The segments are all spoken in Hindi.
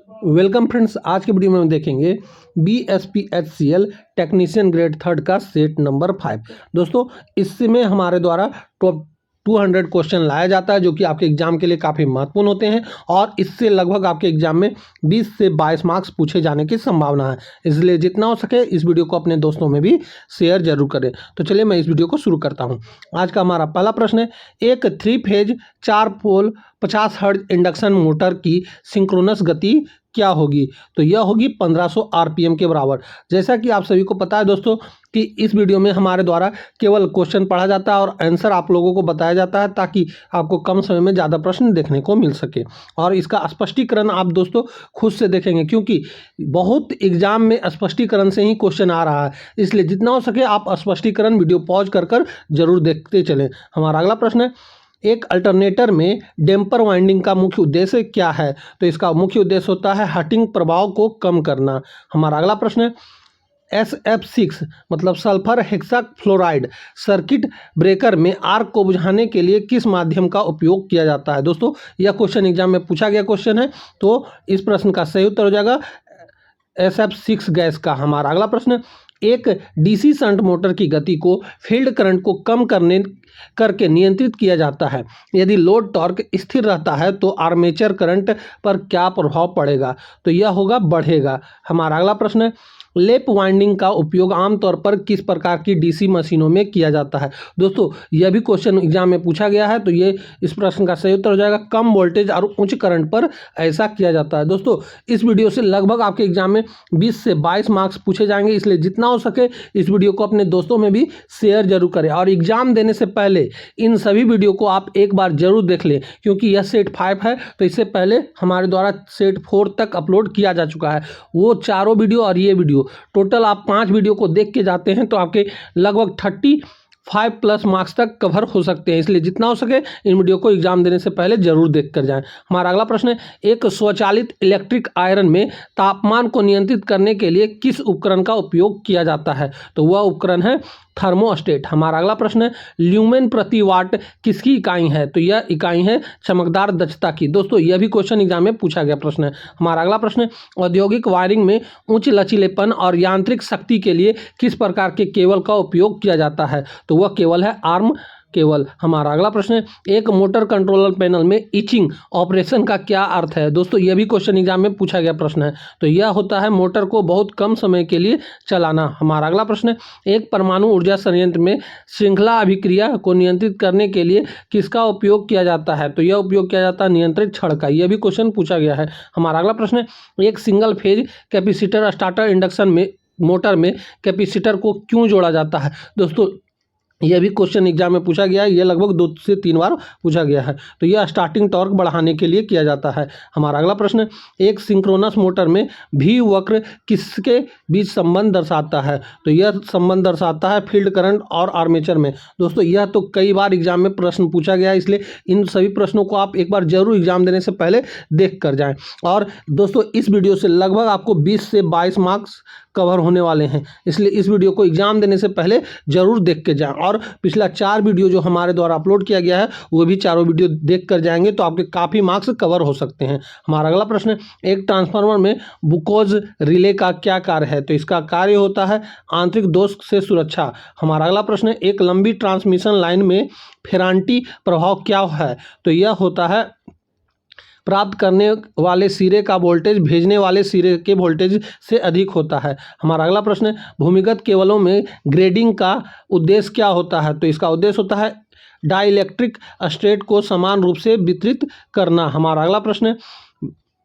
वेलकम फ्रेंड्स, आज के वीडियो में हम देखेंगे BSPHCL टेक्नीशियन ग्रेड थर्ड का सेट नंबर 5। दोस्तों, इसमें हमारे द्वारा टॉप 200 क्वेश्चन लाया जाता है जो कि आपके एग्जाम के लिए काफ़ी महत्वपूर्ण होते हैं और इससे लगभग आपके एग्जाम में 20 से 22 मार्क्स पूछे जाने की संभावना है। इसलिए जितना हो सके इस वीडियो को अपने दोस्तों में भी शेयर जरूर करें। तो चलिए मैं इस वीडियो को शुरू करता हूं। आज का हमारा पहला प्रश्न है, एक 3 फेज 4 पोल 50 हर्ट्ज इंडक्शन मोटर की सिंक्रोनस गति क्या होगी? तो यह होगी 1500 आरपीएम के बराबर। जैसा कि आप सभी को पता है दोस्तों कि इस वीडियो में हमारे द्वारा केवल क्वेश्चन पढ़ा जाता है और आंसर आप लोगों को बताया जाता है ताकि आपको कम समय में ज़्यादा प्रश्न देखने को मिल सके और इसका स्पष्टीकरण आप दोस्तों खुद से देखेंगे, क्योंकि बहुत एग्जाम में स्पष्टीकरण से ही क्वेश्चन आ रहा है। इसलिए जितना हो सके आप स्पष्टीकरण वीडियो पॉज कर जरूर देखते चलें। हमारा अगला प्रश्न है, एक अल्टरनेटर में डैम्पर वाइंडिंग का मुख्य उद्देश्य क्या है? तो इसका मुख्य उद्देश्य होता है हटिंग प्रभाव को कम करना। हमारा अगला प्रश्न है, SF6 मतलब सल्फर हेक्साफ्लोराइड सर्किट ब्रेकर में आर्क को बुझाने के लिए किस माध्यम का उपयोग किया जाता है? दोस्तों, यह क्वेश्चन एग्जाम में पूछा गया क्वेश्चन है, तो इस प्रश्न का सही उत्तर हो जाएगा SF6 गैस का। हमारा अगला प्रश्न, एक डीसी शंट मोटर की गति को फील्ड करंट को कम करके नियंत्रित किया जाता है। यदि लोड टॉर्क स्थिर रहता है तो आर्मेचर करंट पर क्या प्रभाव पड़ेगा? तो यह होगा बढ़ेगा। हमारा अगला प्रश्न है, लैप वाइंडिंग का उपयोग आमतौर पर किस प्रकार की डीसी मशीनों में किया जाता है? दोस्तों, यह भी क्वेश्चन एग्जाम में पूछा गया है, तो ये इस प्रश्न का सही उत्तर हो जाएगा कम वोल्टेज और उच्च करंट पर ऐसा किया जाता है। दोस्तों, इस वीडियो से लगभग आपके एग्जाम में 20 से 22 मार्क्स पूछे जाएंगे, इसलिए जितना हो सके इस वीडियो को अपने दोस्तों में भी शेयर जरूर करें और एग्जाम देने से पहले इन सभी वीडियो को आप एक बार जरूर देख लें, क्योंकि यह सेट 5 है तो इससे पहले हमारे द्वारा सेट 4 तक अपलोड किया जा चुका है। वो चारों वीडियो और ये वीडियो टोटल आप 5 वीडियो को देख के जाते हैं तो आपके लगभग 35+ मार्क्स तक कवर हो सकते हैं। इसलिए जितना हो सके इन वीडियो को एग्जाम देने से पहले जरूर देख कर जाएं। हमारा अगला प्रश्न है, एक स्वचालित इलेक्ट्रिक आयरन में तापमान को नियंत्रित करने के लिए किस उपकरण का उपयोग किया जाता है? तो वह उपकरण है थर्मोस्टेट। हमारा अगला प्रश्न है, ल्यूमेन प्रति वाट किसकी इकाई है? तो यह इकाई है चमकदार दक्षता की। दोस्तों, यह भी क्वेश्चन एग्जाम में पूछा गया प्रश्न है। हमारा अगला प्रश्न है, औद्योगिक वायरिंग में उच्च लचीलेपन और यांत्रिक शक्ति के लिए किस प्रकार के केबल का उपयोग किया जाता है? तो वह केबल है आर्म केवल। हमारा अगला प्रश्न है, एक मोटर कंट्रोलर पैनल में इचिंग ऑपरेशन का क्या अर्थ है? दोस्तों, यह भी क्वेश्चन एग्जाम में पूछा गया प्रश्न है, तो यह होता है मोटर को बहुत कम समय के लिए चलाना। हमारा अगला प्रश्न है, एक परमाणु ऊर्जा संयंत्र में श्रृंखला अभिक्रिया को नियंत्रित करने के लिए किसका उपयोग किया जाता है? तो यह उपयोग किया जाता है नियंत्रित छड़ का। यह भी क्वेश्चन पूछा गया है। हमारा अगला प्रश्न है, एक single phase capacitor starter induction में मोटर में कैपेसिटर को क्यों जोड़ा जाता है? दोस्तों, यह भी क्वेश्चन एग्जाम में पूछा गया है, यह लगभग 2 से 3 बार पूछा गया है, तो यह स्टार्टिंग टॉर्क बढ़ाने के लिए किया जाता है। हमारा अगला प्रश्न, एक सिंक्रोनस मोटर में भी वक्र किसके बीच संबंध दर्शाता है? तो यह संबंध दर्शाता है फील्ड करंट और आर्मेचर में। दोस्तों, यह तो कई बार एग्जाम में प्रश्न पूछा गया है, इसलिए इन सभी प्रश्नों को आप एक बार जरूर एग्जाम देने से पहले देख कर जाएं। और दोस्तों, इस वीडियो से लगभग आपको 20 से 22 मार्क्स कवर होने वाले हैं, इसलिए इस वीडियो को एग्जाम देने से पहले जरूर देख के जाएं। और पिछला 4 वीडियो जो हमारे द्वारा अपलोड किया गया है वो भी चारों वीडियो देख कर जाएंगे तो आपके काफ़ी मार्क्स कवर हो सकते हैं। हमारा अगला प्रश्न है, एक ट्रांसफार्मर में बुकोज रिले का क्या कार्य है? तो इसका कार्य होता है आंतरिक दोष से सुरक्षा। हमारा अगला प्रश्न है, एक लंबी ट्रांसमिशन लाइन में फेरांटी प्रभाव क्या है? तो यह होता है प्राप्त करने वाले सिरे का वोल्टेज भेजने वाले सिरे के वोल्टेज से अधिक होता है। हमारा अगला प्रश्न है, भूमिगत केबलों में ग्रेडिंग का उद्देश्य क्या होता है? तो इसका उद्देश्य होता है डाइलेक्ट्रिक स्ट्रेट को समान रूप से वितरित करना। हमारा अगला प्रश्न है,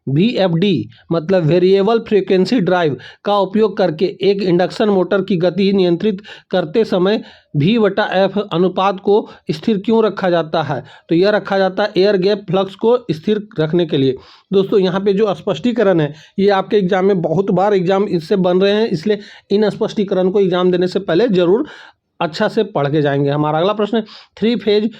VFD मतलब वेरिएबल फ्रीक्वेंसी ड्राइव का उपयोग करके एक इंडक्शन मोटर की गति नियंत्रित करते समय V/F अनुपात को स्थिर क्यों रखा जाता है? तो यह रखा जाता है एयर गैप फ्लक्स को स्थिर रखने के लिए। दोस्तों, यहाँ पे जो स्पष्टीकरण है ये आपके एग्जाम में बहुत बार एग्जाम इससे बन रहे हैं, इसलिए इन स्पष्टीकरण को एग्जाम देने से पहले जरूर अच्छा से पढ़ के जाएंगे। हमारा अगला प्रश्न है, 3 phase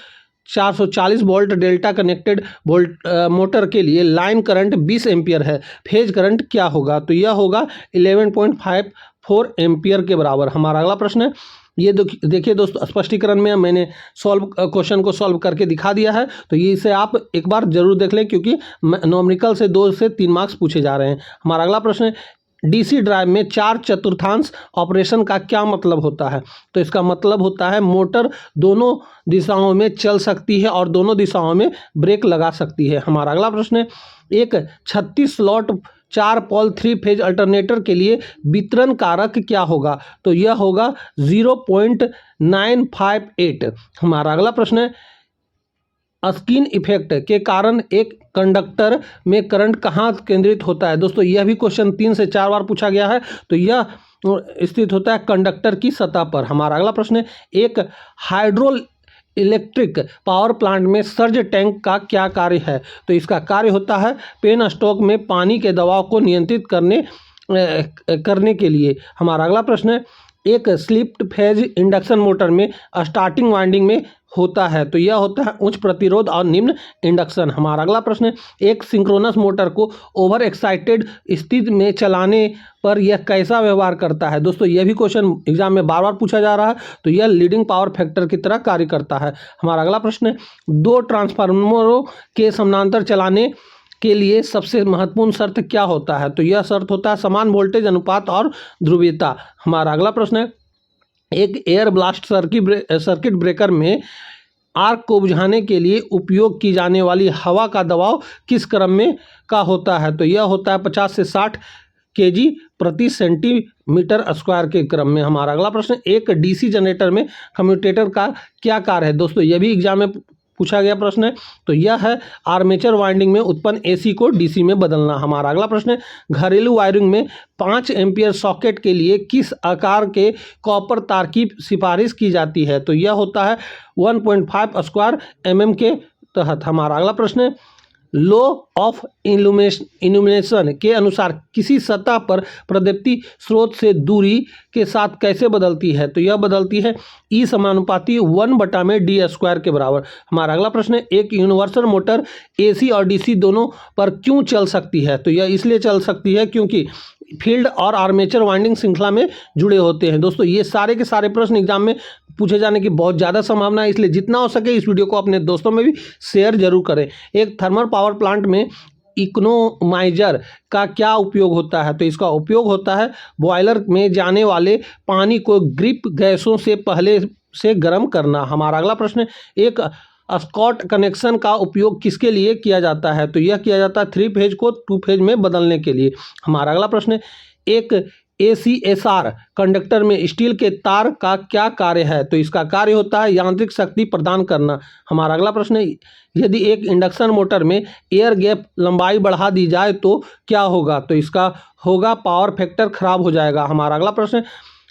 440 volt delta connected volt motor के लिए लाइन करंट 20 एम्पियर है, फेज करंट क्या होगा? तो यह होगा 11.54 एम्पियर के बराबर। हमारा अगला प्रश्न है, ये देखिए दोस्तों, स्पष्टीकरण में मैंने क्वेश्चन को सॉल्व करके दिखा दिया है, तो ये इसे आप एक बार जरूर देख लें, क्योंकि न्यूमेरिकल से 2 से 3 मार्क्स पूछे जा रहे हैं। हमारा अगला प्रश्न है, डीसी ड्राइव में 4/4 ऑपरेशन का क्या मतलब होता है? तो इसका मतलब होता है मोटर दोनों दिशाओं में चल सकती है और दोनों दिशाओं में ब्रेक लगा सकती है। हमारा अगला प्रश्न है, एक 36 स्लॉट 4 पोल 3 फेज अल्टरनेटर के लिए वितरण कारक क्या होगा? तो यह होगा 0.958। हमारा अगला प्रश्न है, स्किन इफेक्ट के कारण एक कंडक्टर में करंट कहाँ केंद्रित होता है? दोस्तों यह भी क्वेश्चन 3 से 4 बार पूछा गया है, तो यह स्थित होता है कंडक्टर की सतह पर। हमारा अगला प्रश्न है, एक हाइड्रो इलेक्ट्रिक पावर प्लांट में सर्ज टैंक का क्या कार्य है? तो इसका कार्य होता है पेन स्टॉक में पानी के दबाव को नियंत्रित करने के लिए। हमारा अगला प्रश्न है, एक स्लिप फेज इंडक्शन मोटर में स्टार्टिंग वाइंडिंग में होता है, तो यह होता है उच्च प्रतिरोध और निम्न इंडक्शन। हमारा अगला प्रश्न है, एक सिंक्रोनस मोटर को ओवर एक्साइटेड स्थिति में चलाने पर यह कैसा व्यवहार करता है? दोस्तों यह भी क्वेश्चन एग्जाम में बार बार पूछा जा रहा है, तो यह लीडिंग पावर फैक्टर की तरह कार्य करता है। हमारा अगला प्रश्न है, 2 ट्रांसफार्मरों के समानांतर चलाने के लिए सबसे महत्वपूर्ण शर्त क्या होता है? तो यह शर्त होता है समान वोल्टेज अनुपात और ध्रुवीयता। हमारा अगला प्रश्न है, एक एयर ब्लास्ट सर्किट ब्रेकर में आग को बुझाने के लिए उपयोग की जाने वाली हवा का दबाव किस क्रम में का होता है? तो यह होता है 50 से 60 kg प्रति सेंटीमीटर स्क्वायर के क्रम में। हमारा अगला प्रश्न, एक डीसी जनरेटर में कम्यूटेटर का क्या कार्य है? दोस्तों यह भी एग्जाम में पूछा गया प्रश्न है, तो यह है आर्मेचर वाइंडिंग में उत्पन्न एसी को डीसी में बदलना। हमारा अगला प्रश्न है, घरेलू वायरिंग में 5 एम्पियर सॉकेट के लिए किस आकार के कॉपर तार की सिफारिश की जाती है? तो यह होता है 1.5 स्क्वायर mm के तहत। हमारा अगला प्रश्न है, लॉ ऑफ इल्यूमिनेशन के अनुसार किसी सतह पर प्रदीप्ति स्रोत से दूरी के साथ कैसे बदलती है? तो यह बदलती है E समानुपाती 1/d² के बराबर। हमारा अगला प्रश्न है, एक यूनिवर्सल मोटर AC और DC दोनों पर क्यों चल सकती है? तो यह इसलिए चल सकती है क्योंकि फील्ड और आर्मेचर वाइंडिंग श्रृंखला में जुड़े होते हैं। दोस्तों ये सारे के सारे प्रश्न एग्जाम में पूछे जाने की बहुत ज़्यादा संभावना है, इसलिए जितना हो सके इस वीडियो को अपने दोस्तों में भी शेयर जरूर करें। एक थर्मल पावर प्लांट में इकोनोमाइजर का क्या उपयोग होता है? तो इसका उपयोग होता है बॉयलर में जाने वाले पानी को ग्रिप गैसों से पहले से गर्म करना। हमारा अगला प्रश्न, एक स्कॉट कनेक्शन का उपयोग किसके लिए किया जाता है? तो यह किया जाता है 3 फेज को 2 फेज में बदलने के लिए। हमारा अगला प्रश्न, एक ACSR कंडक्टर में स्टील के तार का क्या कार्य है? तो इसका कार्य होता है यांत्रिक शक्ति प्रदान करना। हमारा अगला प्रश्न है, यदि एक इंडक्शन मोटर में एयर गैप लंबाई बढ़ा दी जाए तो क्या होगा? तो इसका होगा पावर फैक्टर खराब हो जाएगा। हमारा अगला प्रश्न,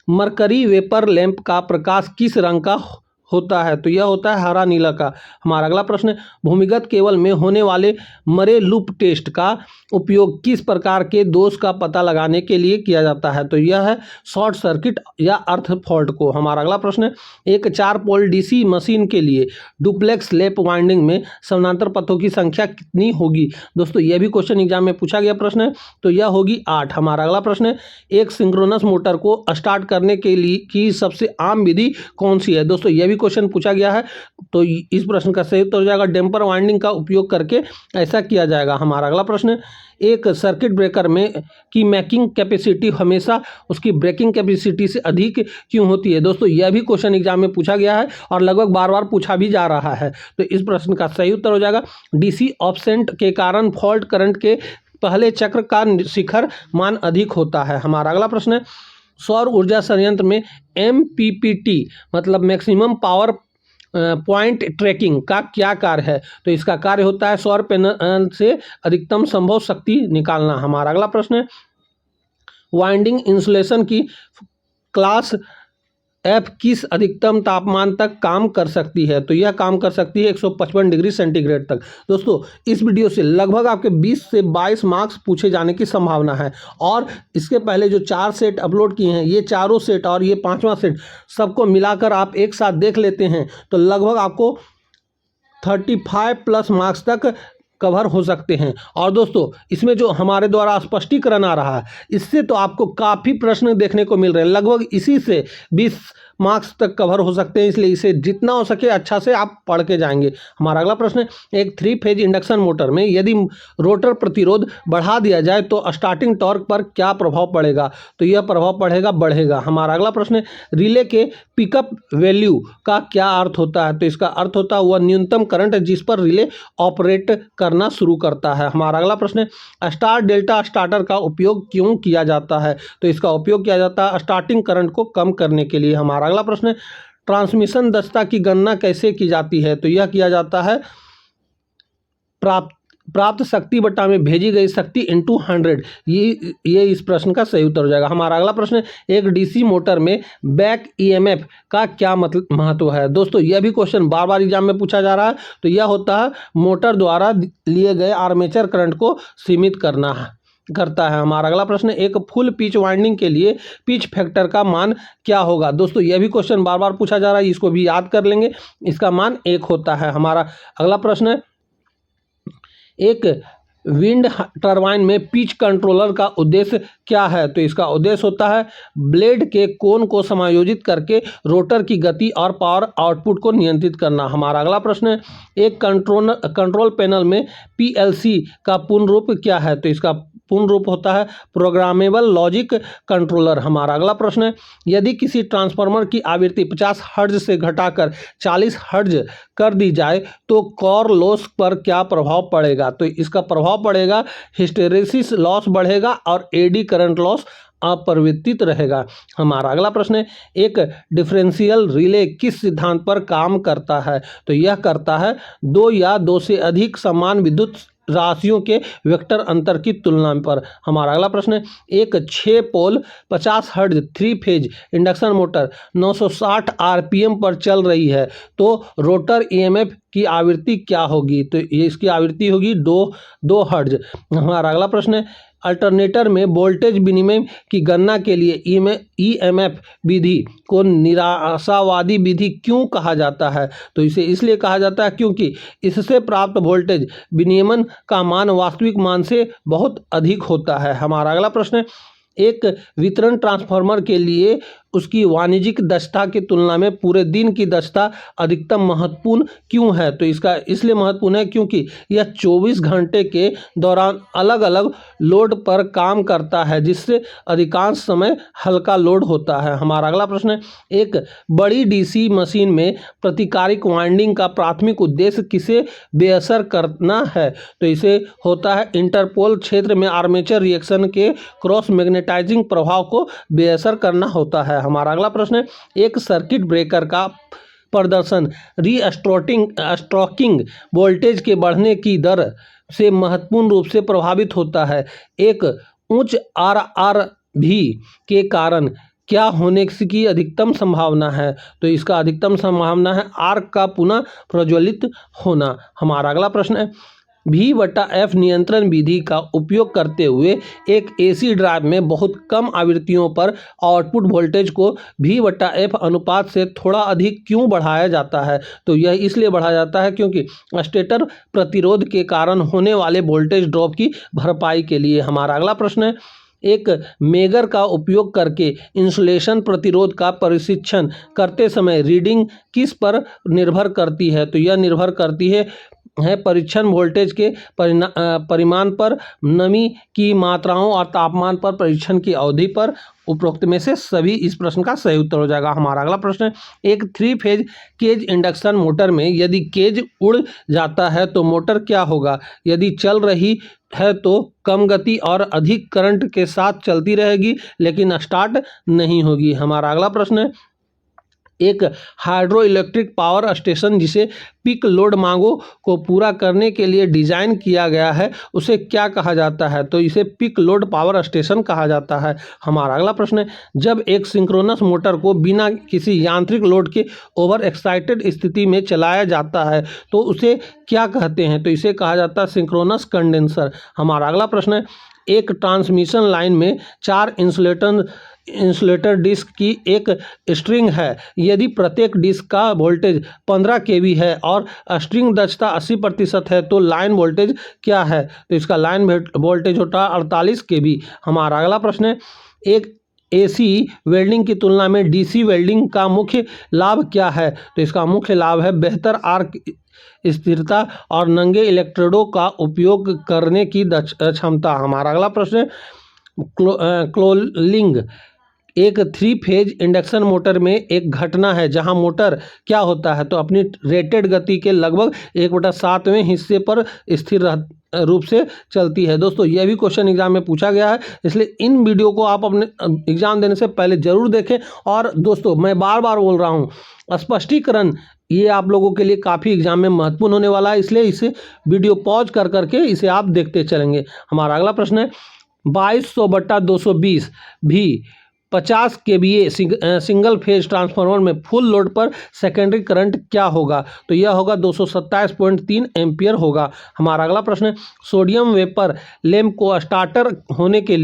मरकरी वेपर लैंप का प्रकाश किस रंग का होता है? तो यह होता है हरा नीला का। हमारा अगला प्रश्न, भूमिगत केबल में होने वाले मरे लूप टेस्ट का उपयोग किस प्रकार के दोष का पता लगाने के लिए किया जाता है? तो यह है शॉर्ट सर्किट या अर्थ फॉल्ट को। हमारा अगला प्रश्न, एक 4 पोल डीसी मशीन के लिए डुप्लेक्स लैप वाइंडिंग में समानांतर पथों की संख्या कितनी होगी? दोस्तों यह भी क्वेश्चन एग्जाम में पूछा गया प्रश्न है, तो यह होगी 8। हमारा अगला प्रश्न, एक सिंक्रोनस मोटर को स्टार्ट करने के लिए की सबसे आम विधि कौन सी है? दोस्तों यह भी क्वेश्चन पूछा गया है, तो इस प्रश्न का सही उत्तर हो जाएगा डैम्पर वाइंडिंग का उपयोग करके ऐसा किया जाएगा। हमारा अगला प्रश्न, एक सर्किट ब्रेकर में की मैकिंग कैपेसिटी हमेशा उसकी ब्रेकिंग कैपेसिटी से अधिक क्यों होती है? दोस्तों यह भी क्वेश्चन एग्जाम में पूछा गया है और लगभग बार बार पूछा भी जा रहा है, तो इस प्रश्न का सही उत्तर हो जाएगा DC ऑफसेट के कारण फॉल्ट करंट के पहले चक्र का शिखर मान अधिक होता है। हमारा अगला प्रश्न है, सौर ऊर्जा संयंत्र में MPPT मतलब मैक्सिमम पावर पॉइंट ट्रैकिंग का क्या कार्य है? तो इसका कार्य होता है सौर पैनल से अधिकतम संभव शक्ति निकालना। हमारा अगला प्रश्न है, वाइंडिंग इंसुलेशन की क्लास F किस अधिकतम तापमान तक काम कर सकती है? तो यह काम कर सकती है 155 डिग्री सेंटीग्रेड तक। दोस्तों इस वीडियो से लगभग आपके 20 से 22 मार्क्स पूछे जाने की संभावना है, और इसके पहले जो 4 सेट अपलोड किए हैं, ये चारों सेट और ये 5वां सेट सबको मिलाकर आप एक साथ देख लेते हैं तो लगभग आपको 35+ मार्क्स तक कवर हो सकते हैं। और दोस्तों इसमें जो हमारे द्वारा स्पष्टीकरण आ रहा है, इससे तो आपको काफ़ी प्रश्न देखने को मिल रहे हैं, लगभग इसी से 20 मार्क्स तक कवर हो सकते हैं, इसलिए इसे जितना हो सके अच्छा से आप पढ़ के जाएंगे। हमारा अगला प्रश्न है, एक 3 फेज इंडक्शन मोटर में यदि रोटर प्रतिरोध बढ़ा दिया जाए तो स्टार्टिंग टॉर्क पर क्या प्रभाव पड़ेगा? तो यह प्रभाव पड़ेगा बढ़ेगा। हमारा अगला प्रश्न है, रिले के पिकअप वैल्यू का क्या अर्थ होता है? तो इसका अर्थ होता है वह न्यूनतम करंट जिस पर रिले ऑपरेट करना शुरू करता है। हमारा अगला प्रश्न है, स्टार डेल्टा स्टार्टर का उपयोग क्यों किया जाता है? तो इसका उपयोग किया जाता है स्टार्टिंग करंट को कम करने के लिए। हमारा अगला प्रश्न है, ट्रांसमिशन दक्षता की गणना कैसे की जाती है? तो यह किया जाता है प्राप्त शक्ति बटा में भेजी गई शक्ति इंटू 100। ये इस प्रश्न का सही उत्तर हो जाएगा। हमारा अगला प्रश्न है, एक डीसी मोटर में बैक ईएमएफ का क्या महत्व है? दोस्तों यह भी क्वेश्चन बार बार एग्जाम में पूछा जा रहा है। तो यह होता है मोटर द्वारा लिए गए आर्मेचर करंट को सीमित करता है। हमारा अगला प्रश्न है, एक फुल पिच वाइंडिंग के लिए पिच फैक्टर का मान क्या होगा? दोस्तों यह भी क्वेश्चन बार बार पूछा जा रहा है, इसको भी याद कर लेंगे। इसका मान 1 होता है। हमारा अगला प्रश्न है, एक विंड टरबाइन में पिच कंट्रोलर का उद्देश्य क्या है? तो इसका उद्देश्य होता है ब्लेड के कोण को समायोजित करके रोटर की गति और पावर आउटपुट को नियंत्रित करना। हमारा अगला प्रश्न है, एक कंट्रोल पैनल में पीएलसी का पूर्ण रूप क्या है? तो इसका पूर्ण रूप होता है प्रोग्रामेबल लॉजिक कंट्रोलर। हमारा अगला प्रश्न है, यदि किसी ट्रांसफार्मर की आवृत्ति 50 हर्ट्ज से घटाकर 40 हर्ट्ज कर दी जाए तो कोर लॉस पर क्या प्रभाव पड़ेगा? तो इसका प्रभाव पड़ेगा हिस्टेरेसिस लॉस बढ़ेगा और एडी करंट लॉस अपरिवर्तित रहेगा। हमारा अगला प्रश्न है, एक डिफरेंशियल रिले किस सिद्धांत पर काम करता है? तो यह करता है 2 या 2 से अधिक समान विद्युत राशियों के वेक्टर अंतर की तुलना पर। हमारा अगला प्रश्न है, एक 6 पोल 50 hertz 3 phase induction motor 960 RPM पर चल रही है, तो रोटर ईएमएफ की आवृत्ति क्या होगी? तो ये इसकी आवृत्ति होगी 2 हर्ट्ज। हमारा अगला प्रश्न है, अल्टरनेटर में वोल्टेज विनिमय की गणना के लिए ईएमएफ विधि को निराशावादी विधि क्यों कहा जाता है? तो इसे इसलिए कहा जाता है क्योंकि इससे प्राप्त वोल्टेज विनियमन का मान वास्तविक मान से बहुत अधिक होता है। हमारा अगला प्रश्न है, एक वितरण ट्रांसफार्मर के लिए उसकी वाणिज्यिक दक्षता की तुलना में पूरे दिन की दक्षता अधिकतम महत्वपूर्ण क्यों है? तो इसका इसलिए महत्वपूर्ण है क्योंकि यह 24 घंटे के दौरान अलग अलग लोड पर काम करता है, जिससे अधिकांश समय हल्का लोड होता है। हमारा अगला प्रश्न है, एक बड़ी डीसी मशीन में प्रतिकारिक वाइंडिंग का प्राथमिक उद्देश्य किसे बेअसर करना है? तो इसे होता है इंटरपोल क्षेत्र में आर्मेचर रिएक्शन के क्रॉस मैग्नेटाइजिंग प्रभाव को बेअसर करना होता है। हमारा अगला प्रश्न है, एक सर्किट ब्रेकर का प्रदर्शन स्ट्रोकिंग वोल्टेज के बढ़ने की दर से महत्वपूर्ण रूप से प्रभावित होता है। एक उच्च आरआरवी के कारण क्या होने की अधिकतम संभावना है? तो इसका अधिकतम संभावना है आर्क का पुनः प्रज्वलित होना। हमारा अगला प्रश्न है, V/F नियंत्रण विधि का उपयोग करते हुए एक एसी ड्राइव में बहुत कम आवृत्तियों पर आउटपुट वोल्टेज को V/F अनुपात से थोड़ा अधिक क्यों बढ़ाया जाता है? तो यह इसलिए बढ़ाया जाता है क्योंकि स्टेटर प्रतिरोध के कारण होने वाले वोल्टेज ड्रॉप की भरपाई के लिए। हमारा अगला प्रश्न है, एक मेगर का उपयोग करके इंसुलेशन प्रतिरोध का परीक्षण करते समय रीडिंग किस पर निर्भर करती है? तो यह निर्भर करती है परीक्षण वोल्टेज के परिमाण पर, नमी की मात्राओं और तापमान पर, परीक्षण की अवधि पर। उपरोक्त में से सभी इस प्रश्न का सही उत्तर हो जाएगा। हमारा अगला प्रश्न है, एक 3 फेज केज इंडक्शन मोटर में यदि केज उड़ जाता है तो मोटर क्या होगा? यदि चल रही है तो कम गति और अधिक करंट के साथ चलती रहेगी, लेकिन स्टार्ट नहीं होगी। हमारा अगला प्रश्न है, एक हाइड्रो इलेक्ट्रिक पावर स्टेशन जिसे पीक लोड मांगों को पूरा करने के लिए डिजाइन किया गया है, उसे क्या कहा जाता है? तो इसे पीक लोड पावर स्टेशन कहा जाता है। हमारा अगला प्रश्न है, जब एक सिंक्रोनस मोटर को बिना किसी यांत्रिक लोड के ओवर एक्साइटेड स्थिति में चलाया जाता है तो उसे क्या कहते हैं? तो इसे कहा जाता है सिंक्रोनस कंडेंसर। हमारा अगला प्रश्न है, एक ट्रांसमिशन लाइन में 4 इंसुलेटर डिस्क की एक स्ट्रिंग है। यदि प्रत्येक डिस्क का वोल्टेज 15 kV है और स्ट्रिंग दक्षता 80% है तो लाइन वोल्टेज क्या है? तो इसका लाइन वोल्टेज होता है 48 kV। हमारा अगला प्रश्न है, एक AC वेल्डिंग की तुलना में DC वेल्डिंग का मुख्य लाभ क्या है? तो इसका मुख्य लाभ है बेहतर आर्क स्थिरता और नंगे इलेक्ट्रोडों का उपयोग करने की क्षमता। हमारा अगला प्रश्न है, क्लोलिंग एक 3 फेज इंडक्शन मोटर में एक घटना है जहां मोटर क्या होता है? तो अपनी रेटेड गति के लगभग 1/7वें हिस्से पर स्थिर रूप से चलती है। दोस्तों यह भी क्वेश्चन एग्जाम में पूछा गया है, इसलिए इन वीडियो को आप अपने एग्जाम देने से पहले जरूर देखें। और दोस्तों मैं बार बार बोल रहा हूँ, स्पष्टीकरण ये आप लोगों के लिए काफ़ी एग्जाम में महत्वपूर्ण होने वाला है, इसलिए इसे वीडियो पॉज कर करके इसे आप देखते चलेंगे। हमारा अगला प्रश्न है, 2200/220 भी 50 kVA सिंगल फेज ट्रांसफार्मर में फुल लोड पर सेकेंडरी करंट क्या होगा? तो यह होगा 227.3 एम्पियर होगा। हमारा अगला प्रश्न है, सोडियम वेपर लैंप को स्टार्टर होने के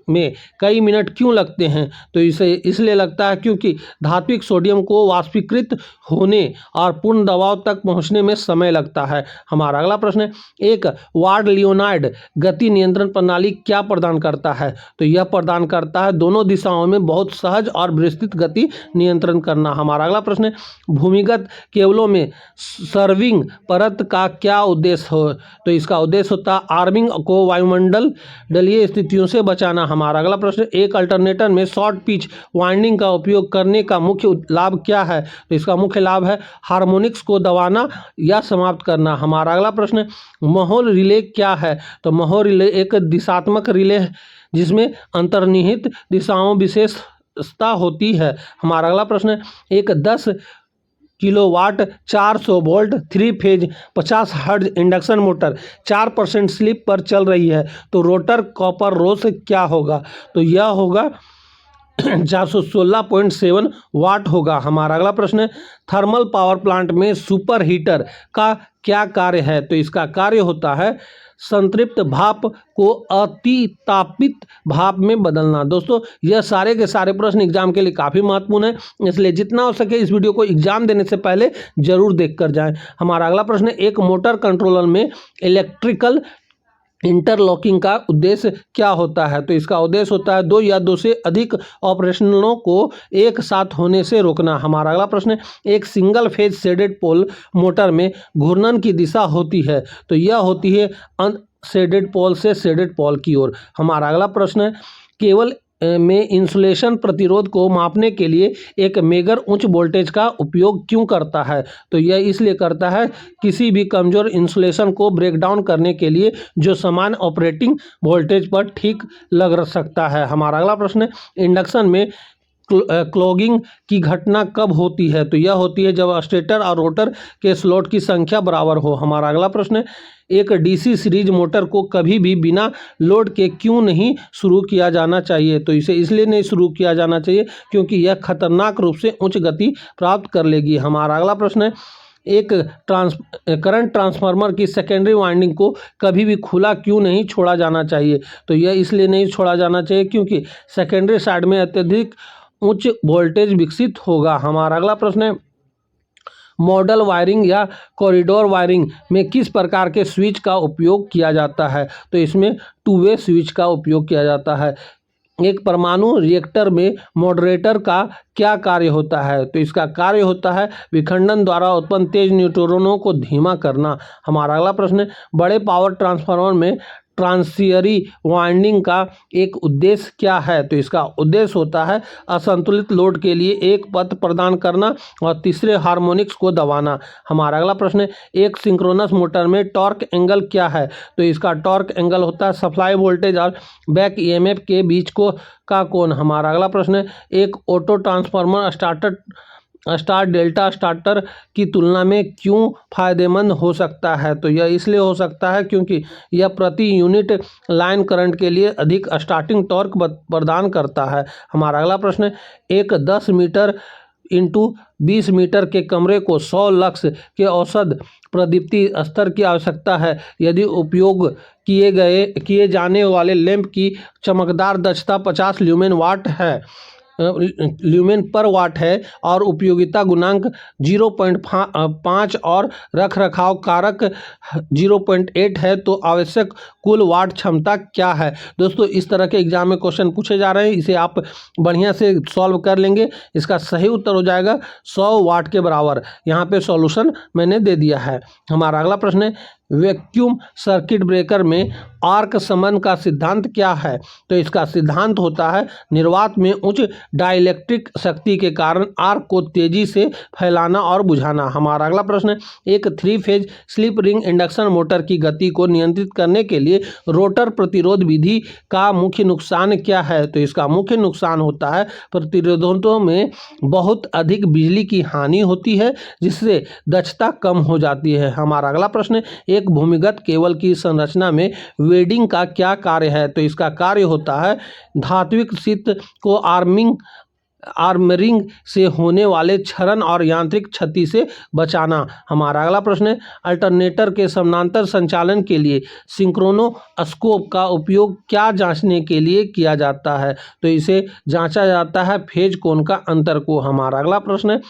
में कई मिनट क्यों लगते हैं? तो इसे इसलिए लगता है क्योंकि धात्विक सोडियम को वाष्पीकृत होने और पूर्ण दबाव तक पहुंचने में समय लगता है। हमारा अगला प्रश्न है, एक वार्ड लियोनार्ड गति नियंत्रण प्रणाली क्या प्रदान करता है? तो यह प्रदान करता है दोनों दिशाओं में बहुत सहज और विस्तृत गति नियंत्रण करना। हमारा अगला प्रश्न है, भूमिगत केबलों में सर्विंग परत का क्या उद्देश्य हो? तो इसका उद्देश्य होता है आर्मिंग को वायुमंडल दलीय स्थितियों से बचाना। हमारा अगला प्रश्न, एक अल्टरनेटर में शॉर्ट पिच वाइंडिंग का उपयोग करने का मुख्य लाभ क्या है? तो इसका मुख्य लाभ है हार्मोनिक्स को दबाना या समाप्त करना। हमारा अगला प्रश्न, मोहोर रिले क्या है? तो मोहोर रिले एक दिशात्मक रिले है जिसमें अंतर्निहित दिशाओं विशेषता होती है। हमारा अगला प्रश्न, एक 10 kilowatt 400 volt 3 phase 50 hertz induction motor 4% slip पर चल रही है तो रोटर कॉपर लॉस क्या होगा? तो यह होगा 416.7 वाट होगा। हमारा अगला प्रश्न है, थर्मल पावर प्लांट में सुपर हीटर का क्या कार्य है? तो इसका कार्य होता है संतृप्त भाप को अतितापित भाप में बदलना। दोस्तों यह सारे के सारे प्रश्न एग्जाम के लिए काफ़ी महत्वपूर्ण है, इसलिए जितना हो सके इस वीडियो को एग्जाम देने से पहले जरूर देख कर जाएं। हमारा अगला प्रश्न है, एक मोटर कंट्रोलर में इलेक्ट्रिकल इंटरलॉकिंग का उद्देश्य क्या होता है? तो इसका उद्देश्य होता है 2 या 2 से अधिक ऑपरेशनों को एक साथ होने से रोकना। हमारा अगला प्रश्न है, एक single phase shaded pole motor में घूर्णन की दिशा होती है तो यह होती है अनशेडेड पोल से शेडेड पोल की ओर। हमारा अगला प्रश्न है, केवल में इंसुलेशन प्रतिरोध को मापने के लिए एक मेगर उच्च वोल्टेज का उपयोग क्यों करता है? तो यह इसलिए करता है किसी भी कमजोर इंसुलेशन को ब्रेक डाउन करने के लिए जो समान ऑपरेटिंग वोल्टेज पर ठीक लग सकता है। हमारा अगला प्रश्न है, इंडक्शन में क्लॉगिंग की घटना कब होती है? तो यह होती है जब स्टेटर और रोटर के स्लॉट की संख्या बराबर हो। हमारा अगला प्रश्न है, एक DC सीरीज मोटर को कभी भी बिना लोड के क्यों नहीं शुरू किया जाना चाहिए? तो इसे इसलिए नहीं शुरू किया जाना चाहिए क्योंकि यह खतरनाक रूप से उच्च गति प्राप्त कर लेगी। हमारा अगला प्रश्न है, एक करंट ट्रांसफार्मर की सेकेंडरी वाइंडिंग को कभी भी खुला क्यों नहीं छोड़ा जाना चाहिए? तो यह इसलिए नहीं छोड़ा जाना चाहिए क्योंकि सेकेंडरी साइड में अत्यधिक उच्च वोल्टेज विकसित होगा। हमारा अगला प्रश्न है, मॉडल वायरिंग या कॉरिडोर वायरिंग में किस प्रकार के स्विच का उपयोग किया जाता है? तो इसमें 2 वे स्विच का उपयोग किया जाता है। एक परमाणु रिएक्टर में मॉडरेटर का क्या कार्य होता है? तो इसका कार्य होता है विखंडन द्वारा उत्पन्न तेज न्यूट्रॉनों को धीमा करना। हमारा अगला प्रश्न है, बड़े पावर ट्रांसफार्मर में ट्रांसियरी वाइंडिंग का एक उद्देश्य क्या है? तो इसका उद्देश्य होता है असंतुलित लोड के लिए एक पथ प्रदान करना और तीसरे हार्मोनिक्स को दबाना। हमारा अगला प्रश्न है, एक सिंक्रोनस मोटर में टॉर्क एंगल क्या है? तो इसका टॉर्क एंगल होता है सप्लाई वोल्टेज और बैक EMF के बीच का कोण। हमारा अगला प्रश्न है, एक auto transformer star delta starter की तुलना में क्यों फायदेमंद हो सकता है? तो यह इसलिए हो सकता है क्योंकि यह प्रति यूनिट लाइन करंट के लिए अधिक स्टार्टिंग टॉर्क प्रदान करता है। हमारा अगला प्रश्न है, एक 10 मीटर इंटू 20 मीटर के कमरे को 100 लक्स के औसत प्रदीप्ति स्तर की आवश्यकता है। यदि उपयोग किए जाने वाले लैंप की चमकदार दक्षता 50 ल्यूमेन पर वाट है और उपयोगिता गुणांक 0.5 और रखरखाव कारक 0.8 है, तो आवश्यक कुल वाट क्षमता क्या है। दोस्तों, इस तरह के एग्जाम में क्वेश्चन पूछे जा रहे हैं, इसे आप बढ़िया से सॉल्व कर लेंगे। इसका सही उत्तर हो जाएगा 100 वाट के बराबर। यहाँ पे सॉल्यूशन मैंने दे दिया है। हमारा अगला प्रश्न है, वैक्यूम सर्किट ब्रेकर में आर्क शमन का सिद्धांत क्या है। तो इसका सिद्धांत होता है निर्वात में उच्च डाइलेक्ट्रिक शक्ति के कारण आर्क को तेजी से फैलाना और बुझाना। हमारा अगला प्रश्न है, एक 3 phase slip ring induction motor की गति को नियंत्रित करने के लिए रोटर प्रतिरोध विधि का मुख्य नुकसान क्या है। तो इसका मुख्य नुकसान होता है प्रतिरोधों में बहुत अधिक बिजली की हानि होती है, जिससे दक्षता कम हो जाती है। हमारा अगला प्रश्न है, एक भूमिगत केबल की संरचना में वेल्डिंग का क्या कार्य है। तो इसका कार्य होता है धात्विक शीत को आर्मरिंग से होने वाले क्षरण और यांत्रिक क्षति से बचाना। हमारा अगला प्रश्न है, अल्टरनेटर के समानांतर संचालन के लिए सिंक्रोनोस्कोप का उपयोग क्या जांचने के लिए किया जाता है। तो इसे जांचा जाता है फेज कोण का अंतर को। हमारा अगला प्रश्न है,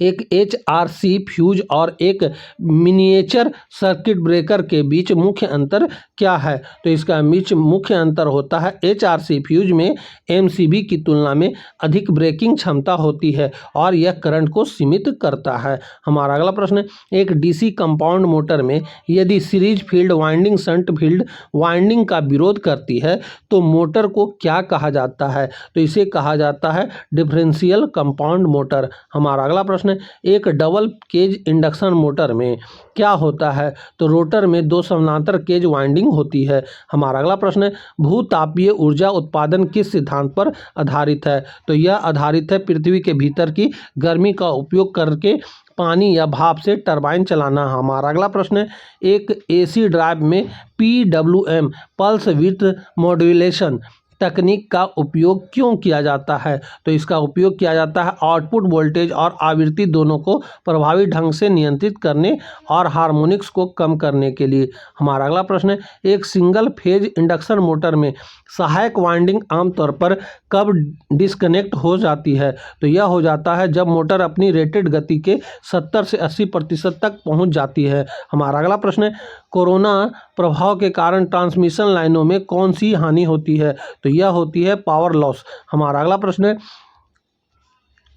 एक HRC फ्यूज और एक मिनिएचर सर्किट ब्रेकर के बीच मुख्य अंतर क्या है। तो इसका मुख्य अंतर होता है HRC फ्यूज में MCB की तुलना में अधिक ब्रेकिंग क्षमता होती है और यह करंट को सीमित करता है। हमारा अगला प्रश्न है, एक DC कंपाउंड मोटर में यदि series field winding shunt field winding का विरोध करती है तो मोटर को क्या कहा जाता है। तो इसे कहा जाता है डिफरेंशियल कंपाउंड मोटर। हमारा अगला प्रश्न, एक डबल केज इंडक्शन मोटर में क्या होता है। तो रोटर में 2 समानांतर केज वाइंडिंग होती है। हमारा अगला प्रश्न है, भूतापीय ऊर्जा उत्पादन किस सिद्धांत पर आधारित है। तो यह आधारित है पृथ्वी के भीतर की गर्मी का उपयोग करके पानी या भाप से टरबाइन चलाना। हमारा अगला प्रश्न है, एक AC ड्राइव में PWM पल्स विड्थ मॉड्यूलेशन तकनीक का उपयोग क्यों किया जाता है। तो इसका उपयोग किया जाता है आउटपुट वोल्टेज और आवृत्ति दोनों को प्रभावी ढंग से नियंत्रित करने और हार्मोनिक्स को कम करने के लिए। हमारा अगला प्रश्न है, एक सिंगल फेज इंडक्शन मोटर में सहायक वाइंडिंग आमतौर पर कब डिस्कनेक्ट हो जाती है। तो यह हो जाता है जब मोटर अपनी रेटेड गति के 70 से 80% तक पहुंच जाती है। हमारा अगला प्रश्न है, कोरोना प्रभाव के कारण ट्रांसमिशन लाइनों में कौन सी हानि होती है। तो यह होती है पावर लॉस। हमारा अगला प्रश्न है,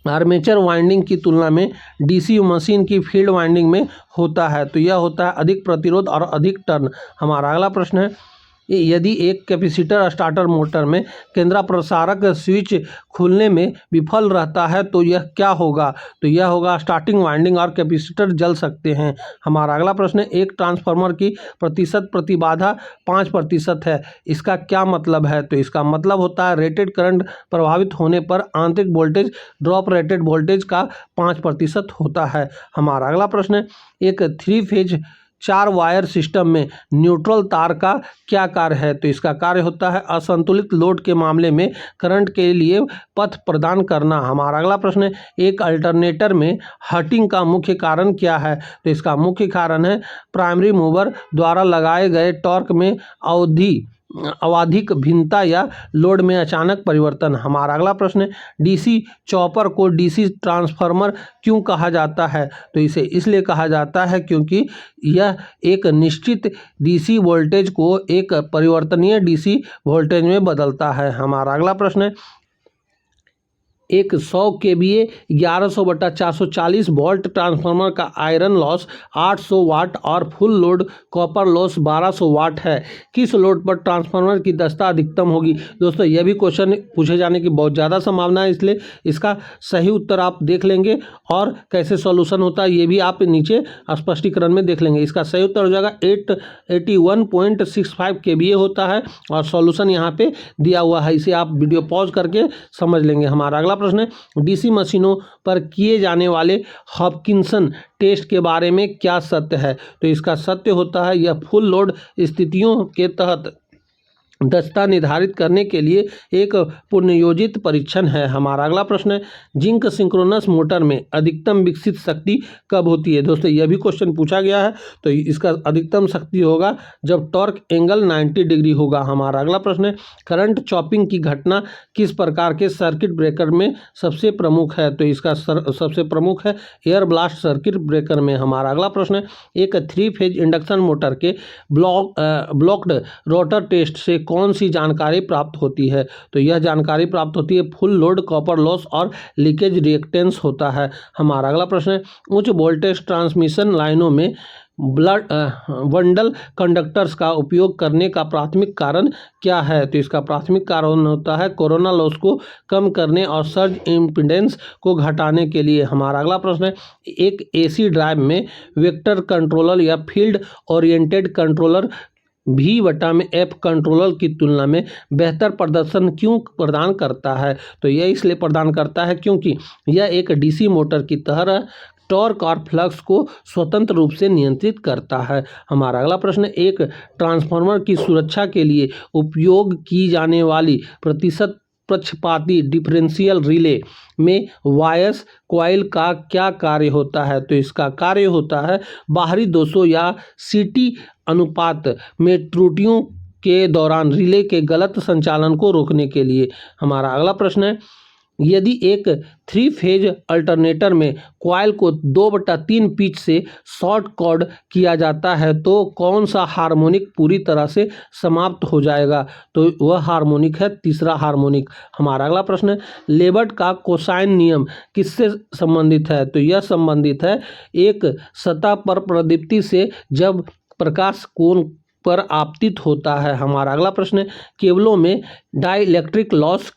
आर्मेचर वाइंडिंग की तुलना में DC मशीन की फील्ड वाइंडिंग में होता है। तो यह होता है अधिक प्रतिरोध और अधिक टर्न। हमारा अगला प्रश्न है, यदि एक कैपेसिटर स्टार्टर मोटर में केंद्रापसारक स्विच खुलने में विफल रहता है तो यह क्या होगा। तो यह होगा स्टार्टिंग वाइंडिंग और कैपेसिटर जल सकते हैं। हमारा अगला प्रश्न है, एक ट्रांसफार्मर की प्रतिशत प्रतिबाधा 5% है, इसका क्या मतलब है। तो इसका मतलब होता है रेटेड करंट प्रभावित होने पर आंतरिक वोल्टेज ड्रॉप रेटेड वोल्टेज का 5% होता है। हमारा अगला प्रश्न है, एक 3 फेज 4 वायर सिस्टम में न्यूट्रल तार का क्या कार्य है। तो इसका कार्य होता है असंतुलित लोड के मामले में करंट के लिए पथ प्रदान करना। हमारा अगला प्रश्न है, एक अल्टरनेटर में हर्टिंग का मुख्य कारण क्या है। तो इसका मुख्य कारण है प्राइमरी मूवर द्वारा लगाए गए टॉर्क में आवधिक भिन्नता या लोड में अचानक परिवर्तन। हमारा अगला प्रश्न है, DC चॉपर को DC ट्रांसफार्मर क्यों कहा जाता है। तो इसे इसलिए कहा जाता है क्योंकि यह एक निश्चित DC वोल्टेज को एक परिवर्तनीय DC वोल्टेज में बदलता है। हमारा अगला प्रश्न है, एक 100 kVA 1100/440 वोल्ट ट्रांसफार्मर का आयरन लॉस 800 वाट और फुल लोड कॉपर लॉस 1200 वाट है, किस लोड पर ट्रांसफार्मर की दक्षता अधिकतम होगी। दोस्तों, यह भी क्वेश्चन पूछे जाने की बहुत ज़्यादा संभावना है, इसलिए इसका सही उत्तर आप देख लेंगे और कैसे सॉल्यूशन होता है ये भी आप नीचे स्पष्टीकरण में देख लेंगे। इसका सही उत्तर हो जाएगा 881.65 kVA होता है और सॉल्यूशन यहाँ पे दिया हुआ है, इसे आप वीडियो पॉज करके समझ लेंगे। हमारा अगला प्रश्न है, DC मशीनों पर किए जाने वाले हॉपकिंसन टेस्ट के बारे में क्या सत्य है। तो इसका सत्य होता है यह फुल लोड स्थितियों के तहत दक्षता निर्धारित करने के लिए एक पुनर्योजित परीक्षण है। हमारा अगला प्रश्न है, जिंक सिंक्रोनस मोटर में अधिकतम विकसित शक्ति कब होती है? दोस्तों यह भी क्वेश्चन पूछा गया है। तो इसका अधिकतम शक्ति होगा जब टॉर्क एंगल 90 डिग्री होगा। हमारा अगला प्रश्न है, करंट चॉपिंग की घटना किस प्रकार के सर्किट ब्रेकर में सबसे प्रमुख है? तो इसका सबसे प्रमुख है एयर ब्लास्ट सर्किट ब्रेकर में। हमारा अगला प्रश्न है, एक 3 फेज इंडक्शन मोटर के ब्लॉक्ड रोटर टेस्ट से कौन सी जानकारी प्राप्त होती है? तो यह जानकारी प्राप्त होती है फुल लोड कॉपर लॉस और लीकेज रिएक्टेंस होता है। हमारा अगला प्रश्न है, उच्च वोल्टेज ट्रांसमिशन लाइनों में बंडल कंडक्टर्स का उपयोग करने का प्राथमिक कारण क्या है? तो इसका प्राथमिक कारण होता है कोरोना लॉस को कम करने और सर्ज इम्पीडेंस को घटाने के लिए। हमारा अगला प्रश्न है, एक एसी ड्राइव में वेक्टर कंट्रोलर या field oriented controller V/F controller की तुलना में बेहतर प्रदर्शन क्यों प्रदान करता है? तो यह इसलिए प्रदान करता है क्योंकि यह एक डीसी मोटर की तरह टॉर्क और फ्लक्स को स्वतंत्र रूप से नियंत्रित करता है। हमारा अगला प्रश्न, एक ट्रांसफार्मर की सुरक्षा के लिए उपयोग की जाने वाली प्रतिशत पक्षपाती डिफरेंशियल रिले में वायस कॉइल का क्या कार्य होता है? तो इसका कार्य होता है बाहरी दोषों या सीटी अनुपात में त्रुटियों के दौरान रिले के गलत संचालन को रोकने के लिए। हमारा अगला प्रश्न है, यदि एक 3 फेज अल्टरनेटर में कॉइल को 2/3 पिच से शॉर्ट कॉर्ड किया जाता है तो कौन सा हार्मोनिक पूरी तरह से समाप्त हो जाएगा? तो वह हार्मोनिक है तीसरा हार्मोनिक। हमारा अगला प्रश्न है, लेबर्ट का कोसाइन नियम किससे संबंधित है? तो यह संबंधित है एक सतह पर प्रदीप्ति से जब प्रकाश कोण पर आपतित होता है। हमारा अगला प्रश्न है, केबलों में डाइलेक्ट्रिक लॉस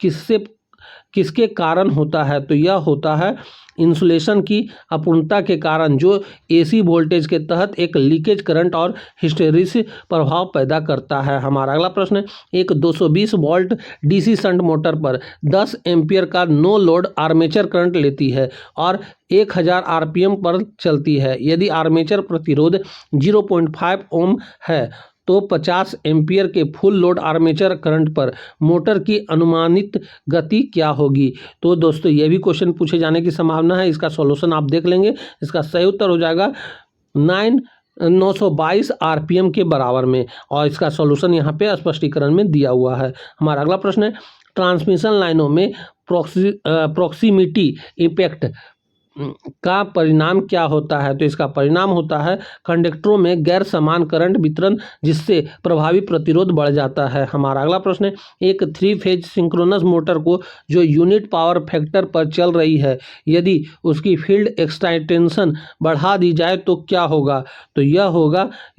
किसके कारण होता है? तो यह होता है इंसुलेशन की अपूर्णता के कारण, जो एसी वोल्टेज के तहत एक लीकेज करंट और हिस्टेरिसिस प्रभाव पैदा करता है। हमारा अगला प्रश्न है, एक 220 वोल्ट डीसी शंट मोटर पर 10 एम्पियर का नो लोड आर्मेचर करंट लेती है और 1000 आरपीएम पर चलती है। यदि आर्मेचर प्रतिरोध 0.5 ओम है तो 50 एम्पियर के फुल लोड आर्मेचर करंट पर मोटर की अनुमानित गति क्या होगी? तो दोस्तों ये भी क्वेश्चन पूछे जाने की संभावना है। इसका सॉल्यूशन आप देख लेंगे। इसका सही उत्तर हो जाएगा 922 आरपीएम के बराबर में, और इसका सॉल्यूशन यहाँ पे स्पष्टीकरण में दिया हुआ है। हमारा अगला प्रश्न है, ट्रांसमिशन लाइनों में प्रॉक्सिमिटी इफेक्ट का परिणाम क्या होता है? तो इसका परिणाम होता है कंडक्टरों में गैर समान करंट वितरण, जिससे प्रभावी प्रतिरोध बढ़ जाता है। हमारा अगला प्रश्न है, एक 3 फेज सिंक्रोनस मोटर को जो यूनिट पावर फैक्टर पर चल रही है, यदि उसकी फील्ड एक्साइटेशन बढ़ा दी जाए तो क्या होगा? तो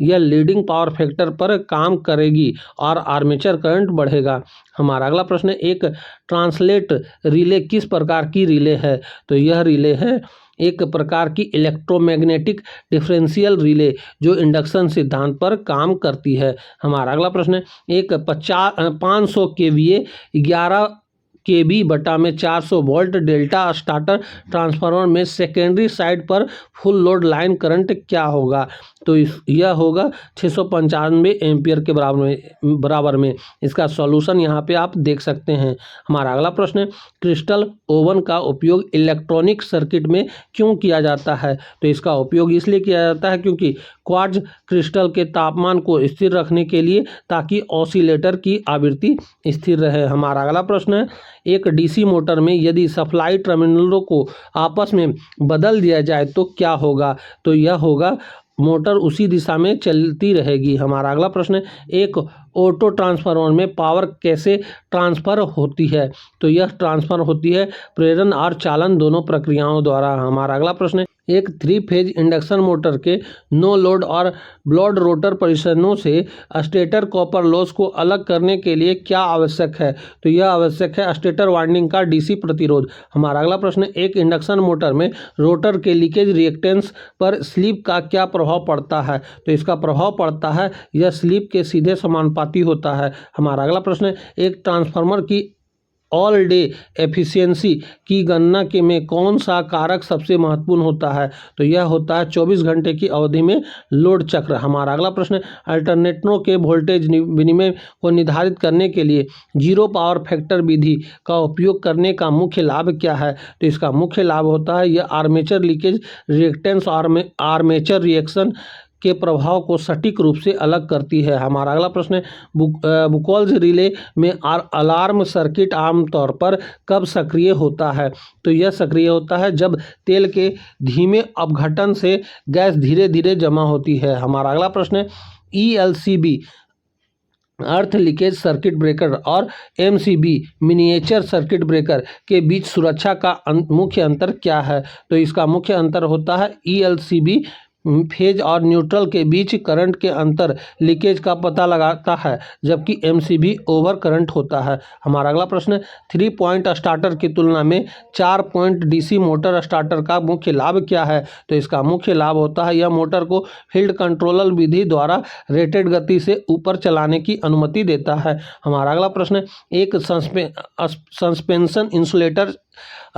यह लीडिंग पावर फैक्टर पर काम करेगी और आर्मेचर करंट बढ़ेगा। हमारा अगला प्रश्न है, एक ट्रांसलेट रिले किस प्रकार की रिले है? तो यह रिले है एक प्रकार की इलेक्ट्रोमैग्नेटिक डिफरेंशियल रिले जो इंडक्शन सिद्धांत पर काम करती है। हमारा अगला प्रश्न है, एक 500 केवीए 11 केबी बटा में 400 वोल्ट डेल्टा स्टार्टर ट्रांसफार्मर में सेकेंडरी साइड पर फुल लोड लाइन करंट क्या होगा? तो यह होगा 695 एम्पियर के बराबर में। इसका सॉल्यूशन यहाँ पे आप देख सकते हैं। हमारा अगला प्रश्न है, क्रिस्टल ओवन का उपयोग इलेक्ट्रॉनिक सर्किट में क्यों किया जाता है? तो इसका उपयोग इसलिए किया जाता है क्योंकि क्वार्ट्ज क्रिस्टल के तापमान को स्थिर रखने के लिए, ताकि ऑसिलेटर की आवृत्ति स्थिर रहे। हमारा अगला प्रश्न है, एक डीसी मोटर में यदि सप्लाई टर्मिनलों को आपस में बदल दिया जाए तो क्या होगा? तो यह होगा मोटर उसी दिशा में चलती रहेगी। हमारा अगला प्रश्न है, एक ऑटो ट्रांसफार्मर में पावर कैसे ट्रांसफर होती है? तो यह ट्रांसफर होती है प्रेरण और चालन दोनों प्रक्रियाओं द्वारा। हमारा अगला प्रश्न है, एक 3 फेज इंडक्शन मोटर के नो लोड और ब्लॉड रोटर परिसरों से स्टेटर कॉपर लॉस को अलग करने के लिए क्या आवश्यक है? तो यह आवश्यक है स्टेटर वाइंडिंग का डीसी प्रतिरोध। हमारा अगला प्रश्न है, एक इंडक्शन मोटर में रोटर के लीकेज रिएक्टेंस पर स्लिप का क्या प्रभाव पड़ता है? तो इसका प्रभाव पड़ता है, यह स्लिप के सीधे समानुपाती होता है। हमारा अगला प्रश्न है, एक ट्रांसफार्मर की ऑल डे एफिशिएंसी की गणना के में कौन सा कारक सबसे महत्वपूर्ण होता है? तो यह होता है 24 घंटे की अवधि में लोड चक्र। हमारा अगला प्रश्न है, अल्टरनेटरों के वोल्टेज विनिमय को निर्धारित करने के लिए जीरो पावर फैक्टर विधि का उपयोग करने का मुख्य लाभ क्या है? तो इसका मुख्य लाभ होता है यह armature leakage reactance armature reaction के प्रभाव को सटीक रूप से अलग करती है। हमारा अगला प्रश्न है, बुकोल्स रिले में अलार्म सर्किट आमतौर पर कब सक्रिय होता है? तो यह सक्रिय होता है जब तेल के धीमे अपघटन से गैस धीरे धीरे जमा होती है। हमारा अगला प्रश्न है, ELCB अर्थ लीकेज सर्किट ब्रेकर और MCB मिनिएचर सर्किट ब्रेकर के बीच सुरक्षा का मुख्य अंतर क्या है? तो इसका मुख्य अंतर होता है ELCB फेज और न्यूट्रल के बीच करंट के अंतर लीकेज का पता लगाता है, जबकि MCB ओवर करंट होता है। हमारा अगला प्रश्न है, 3 पॉइंट स्टार्टर की तुलना में 4 पॉइंट DC मोटर स्टार्टर का मुख्य लाभ क्या है? तो इसका मुख्य लाभ होता है यह मोटर को फील्ड कंट्रोलर विधि द्वारा रेटेड गति से ऊपर चलाने की अनुमति देता है। हमारा अगला प्रश्न है, एक सस्पेंशन इंसुलेटर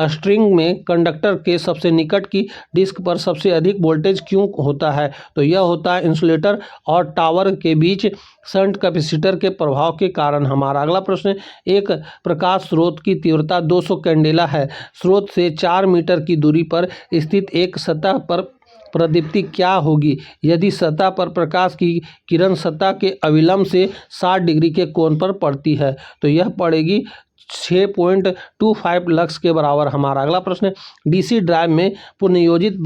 स्ट्रिंग में कंडक्टर के सबसे निकट की डिस्क पर सबसे अधिक वोल्टेज क्यों होता है? तो यह होता है इंसुलेटर और टावर के बीच शंट कैपेसिटर के प्रभाव के कारण। हमारा अगला प्रश्न है, एक प्रकाश स्रोत की तीव्रता 200 कैंडेला है। स्रोत से 4 मीटर की दूरी पर स्थित एक सतह पर प्रदीप्ति क्या होगी यदि सतह पर प्रकाश की किरण सतह के अविलंब से 60 डिग्री के कोण पर पड़ती है? तो यह पड़ेगी 6.25 लक्स के बराबर। हमारा अगला प्रश्न है, DC ड्राइव में पुनर्योजित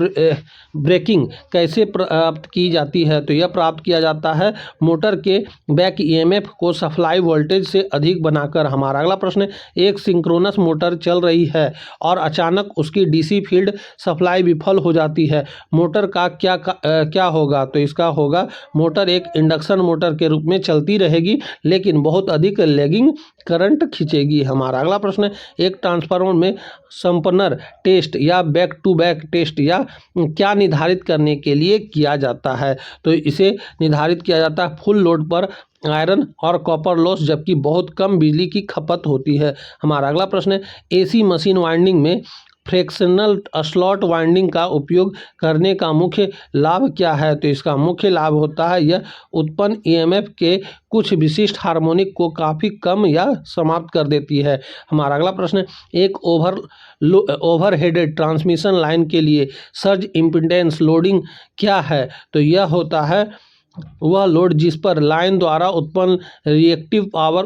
ब्रेकिंग कैसे प्राप्त की जाती है? तो यह प्राप्त किया जाता है मोटर के बैक EMF को सप्लाई वोल्टेज से अधिक बनाकर। हमारा अगला प्रश्न है, एक सिंक्रोनस मोटर चल रही है और अचानक उसकी DC फील्ड सप्लाई विफल हो जाती है, मोटर का क्या होगा? तो इसका होगा मोटर एक इंडक्शन मोटर के रूप में चलती रहेगी लेकिन बहुत अधिक लैगिंग करंट खींचेगी। हमारा अगला प्रश्न है, एक ट्रांसफार्मर में संपनर टेस्ट या बैक टू बैक टेस्ट या क्या निर्धारित करने के लिए किया जाता है? तो इसे निर्धारित किया जाता है फुल लोड पर आयरन और कॉपर लॉस जबकि बहुत कम बिजली की खपत होती है। हमारा अगला प्रश्न है, AC मशीन वाइंडिंग में फ्रैक्शनल स्लॉट वाइंडिंग का उपयोग करने का मुख्य लाभ क्या है? तो इसका मुख्य लाभ होता है यह उत्पन्न EMF के कुछ विशिष्ट हार्मोनिक को काफ़ी कम या समाप्त कर देती है। हमारा अगला प्रश्न है, एक ओवरहेडेड ट्रांसमिशन लाइन के लिए सर्ज इम्पीडेंस लोडिंग क्या है? तो यह होता है वह लोड जिस पर लाइन द्वारा उत्पन्न रिएक्टिव पावर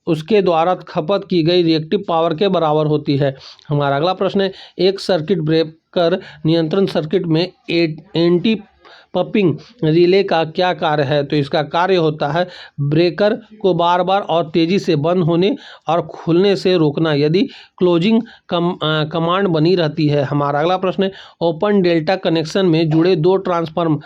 उसके द्वारा खपत की गई रिएक्टिव पावर के बराबर होती है। हमारा अगला प्रश्न है, एक सर्किट ब्रेकर नियंत्रण सर्किट में एंटी पपिंग रिले का क्या कार्य है? तो इसका कार्य होता है ब्रेकर को बार बार और तेजी से बंद होने और खुलने से रोकना यदि क्लोजिंग कमांड बनी रहती है। हमारा अगला प्रश्न है, ओपन डेल्टा कनेक्शन में जुड़े दो ट्रांसफार्मर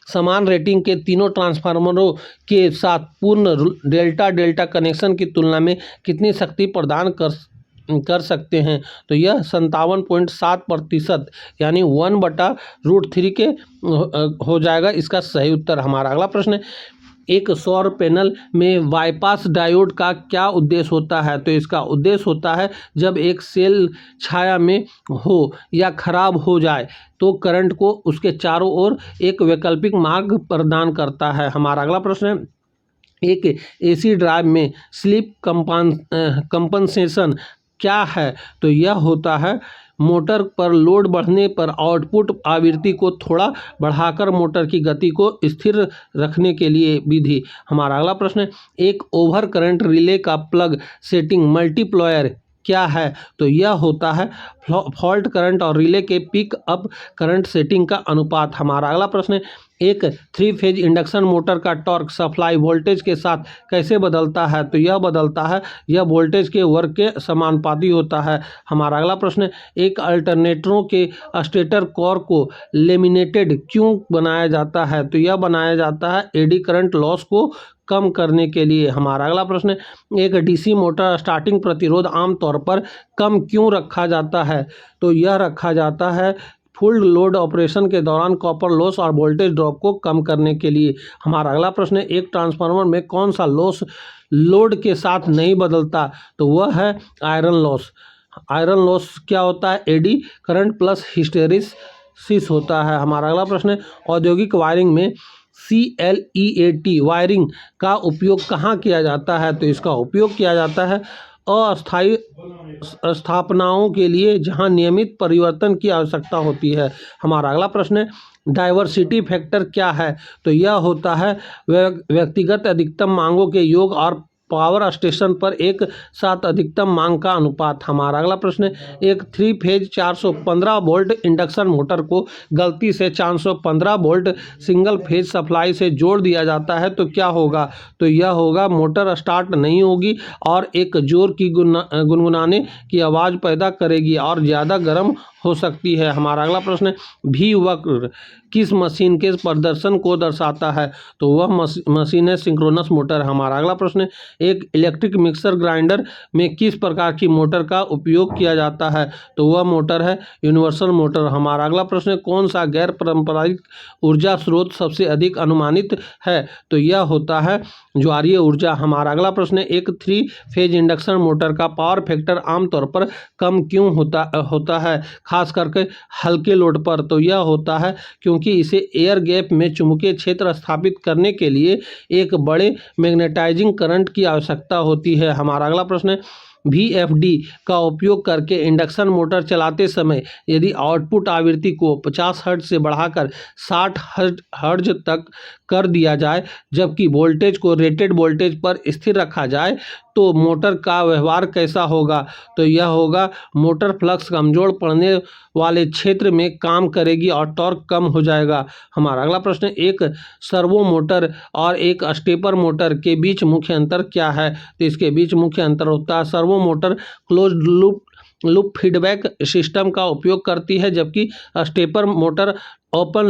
समान रेटिंग के तीनों ट्रांसफार्मरों के साथ पूर्ण डेल्टा कनेक्शन की तुलना में कितनी शक्ति प्रदान कर सकते हैं? तो यह 57.7% यानी 1/√3 के हो जाएगा इसका सही उत्तर। हमारा अगला प्रश्न है, एक सौर पैनल में बाईपास डायोड का क्या उद्देश्य होता है? तो इसका उद्देश्य होता है जब एक सेल छाया में हो या खराब हो जाए तो करंट को उसके चारों ओर एक वैकल्पिक मार्ग प्रदान करता है। हमारा अगला प्रश्न है, एक AC ड्राइव में स्लिप कंपनसेशन क्या है? तो यह होता है मोटर पर लोड बढ़ने पर आउटपुट आवृत्ति को थोड़ा बढ़ाकर मोटर की गति को स्थिर रखने के लिए विधि। हमारा अगला प्रश्न है, एक ओवर करंट रिले का प्लग सेटिंग मल्टीप्लायर क्या है? तो यह होता है फॉल्ट करंट और रिले के पिक अप करंट सेटिंग का अनुपात। हमारा अगला प्रश्न है, एक 3 फेज इंडक्शन मोटर का टॉर्क सप्लाई वोल्टेज के साथ कैसे बदलता है? तो यह बदलता है यह वोल्टेज के वर्ग के समानुपाती होता है। हमारा अगला प्रश्न है, एक अल्टरनेटरों के स्टेटर कोर को लेमिनेटेड क्यों बनाया जाता है? तो यह बनाया जाता है एडी करंट लॉस को कम करने के लिए। हमारा अगला प्रश्न है, एक DC मोटर स्टार्टिंग प्रतिरोध आमतौर पर कम क्यों रखा जाता है? तो यह रखा जाता है फुल लोड ऑपरेशन के दौरान कॉपर लॉस और वोल्टेज ड्रॉप को कम करने के लिए। हमारा अगला प्रश्न है, एक ट्रांसफार्मर में कौन सा लॉस लोड के साथ नहीं बदलता? तो वह है आयरन लॉस। आयरन लॉस क्या होता है? एडी करंट प्लस हिस्टेरिसिस होता है। हमारा अगला प्रश्न है, औद्योगिक वायरिंग में CLEAT वायरिंग का उपयोग कहाँ किया जाता है? तो इसका उपयोग किया जाता है अस्थायी स्थापनाओं के लिए जहां नियमित परिवर्तन की आवश्यकता होती है। हमारा अगला प्रश्न है, डाइवर्सिटी फैक्टर क्या है? तो यह होता है व्यक्तिगत अधिकतम मांगों के योग और पावर स्टेशन पर एक साथ अधिकतम मांग का अनुपात। हमारा अगला प्रश्न है, एक 3 फेज 415 वोल्ट इंडक्शन मोटर को गलती से 415 वोल्ट सिंगल फेज सप्लाई से जोड़ दिया जाता है तो क्या होगा? तो यह होगा, मोटर स्टार्ट नहीं होगी और एक जोर की गुनगुनाने की आवाज़ पैदा करेगी और ज़्यादा गर्म हो सकती है। हमारा अगला प्रश्न है, भी वक्र किस मशीन के प्रदर्शन को दर्शाता है? तो वह मशीन है सिंक्रोनस मोटर। हमारा अगला प्रश्न है, एक इलेक्ट्रिक मिक्सर ग्राइंडर में किस प्रकार की मोटर का उपयोग किया जाता है? तो वह मोटर है यूनिवर्सल मोटर। हमारा अगला प्रश्न है, कौन सा गैर पारंपरिक ऊर्जा स्रोत सबसे अधिक अनुमानित है? तो यह होता है ज्वारीय ऊर्जा। हमारा अगला प्रश्न है, एक 3 फेज इंडक्शन मोटर का पावर फैक्टर आमतौर पर कम क्यों होता है, खास करके हल्के लोड पर? तो यह होता है क्योंकि इसे एयर गैप में चुंबकीय क्षेत्र स्थापित करने के लिए एक बड़े मैग्नेटाइजिंग करंट की आवश्यकता होती है। हमारा अगला प्रश्न है, VFD का उपयोग करके इंडक्शन मोटर चलाते समय यदि आउटपुट आवृत्ति को 50 हर्ट्ज से बढ़ाकर 60 हर्ट्ज तक कर दिया जाए जबकि वोल्टेज को रेटेड वोल्टेज पर स्थिर रखा जाए तो मोटर का व्यवहार कैसा होगा? तो यह होगा, मोटर फ्लक्स कमजोर पड़ने वाले क्षेत्र में काम करेगी और टॉर्क कम हो जाएगा। हमारा अगला प्रश्न, एक सर्वो मोटर और एक स्टेपर मोटर के बीच मुख्य अंतर क्या है? तो इसके बीच मुख्य अंतर होता है, servo motor closed loop feedback system का उपयोग करती है जबकि स्टेपर मोटर ओपन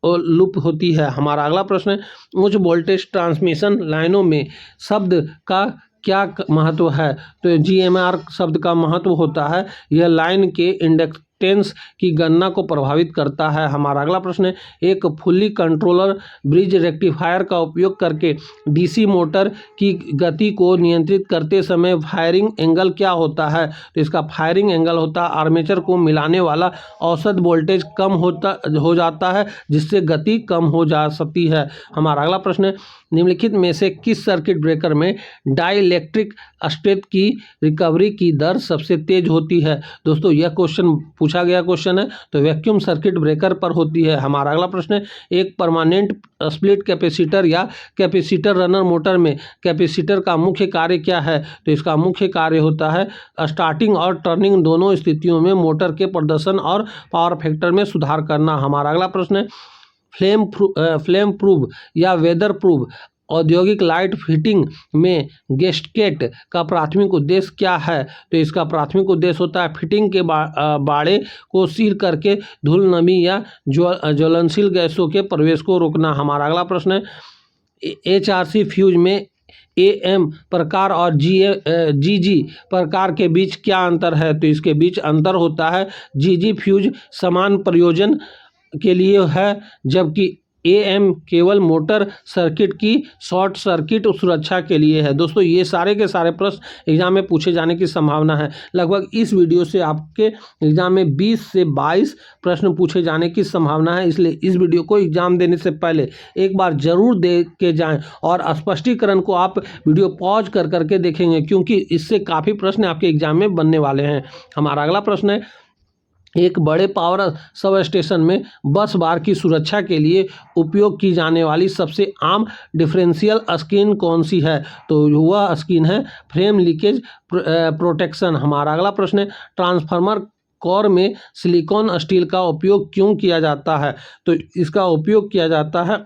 लूप होती है। हमारा अगला प्रश्न है, उच्च वोल्टेज ट्रांसमिशन लाइनों में शब्द का क्या महत्व है? तो GMR शब्द का महत्व होता है, यह लाइन के इंडक्टेंस की गणना को प्रभावित करता है। हमारा अगला प्रश्न है, एक फुल्ली कंट्रोलर ब्रिज रेक्टिफायर का उपयोग करके DC मोटर की गति को नियंत्रित करते समय फायरिंग एंगल क्या होता है? तो इसका फायरिंग एंगल होता है आर्मेचर को मिलाने वाला औसत वोल्टेज कम हो जाता है जिससे गति कम हो जा सकती है। हमारा अगला प्रश्न है, निम्नलिखित में से किस सर्किट ब्रेकर में डाइलेक्ट्रिक स्टेट की रिकवरी की दर सबसे तेज होती है? दोस्तों यह क्वेश्चन पूछा गया क्वेश्चन है तो वैक्यूम सर्किट ब्रेकर पर होती है। हमारा अगला प्रश्न है, एक परमानेंट स्प्लिट कैपेसिटर या कैपेसिटर रनर मोटर में कैपेसिटर का मुख्य कार्य क्या है? तो इसका मुख्य कार्य होता है स्टार्टिंग और टर्निंग दोनों स्थितियों में मोटर के प्रदर्शन और पावर फैक्टर में सुधार करना। हमारा अगला प्रश्न है, फ्लेम प्रूफ या वेदर प्रूफ औद्योगिक लाइट फिटिंग में गैस्केट का प्राथमिक उद्देश्य क्या है? तो इसका प्राथमिक उद्देश्य होता है फिटिंग के बाड़े को सील करके धूल, नमी या ज्वलनशील गैसों के प्रवेश को रोकना। हमारा अगला प्रश्न है, HRC फ्यूज में AM प्रकार और GG प्रकार के बीच क्या अंतर है? तो इसके बीच अंतर होता है, GG फ्यूज समान प्रयोजन के लिए है जबकि AM केवल मोटर सर्किट की शॉर्ट सर्किट सुरक्षा के लिए है। दोस्तों ये सारे के सारे प्रश्न एग्जाम में पूछे जाने की संभावना है। लगभग इस वीडियो से आपके एग्जाम में 20 से 22 प्रश्न पूछे जाने की संभावना है, इसलिए इस वीडियो को एग्जाम देने से पहले एक बार जरूर देख के जाएं और स्पष्टीकरण को आप वीडियो पॉज कर करके देखेंगे क्योंकि इससे काफ़ी प्रश्न आपके एग्जाम में बनने वाले हैं। हमारा अगला प्रश्न है, एक बड़े पावर सब स्टेशन में बस बार की सुरक्षा के लिए उपयोग की जाने वाली सबसे आम डिफरेंशियल स्कीन कौन सी है? तो वह स्कीन है फ्रेम लीकेज प्रोटेक्शन। हमारा अगला प्रश्न है, ट्रांसफार्मर कोर में सिलिकॉन स्टील का उपयोग क्यों किया जाता है? तो इसका उपयोग किया जाता है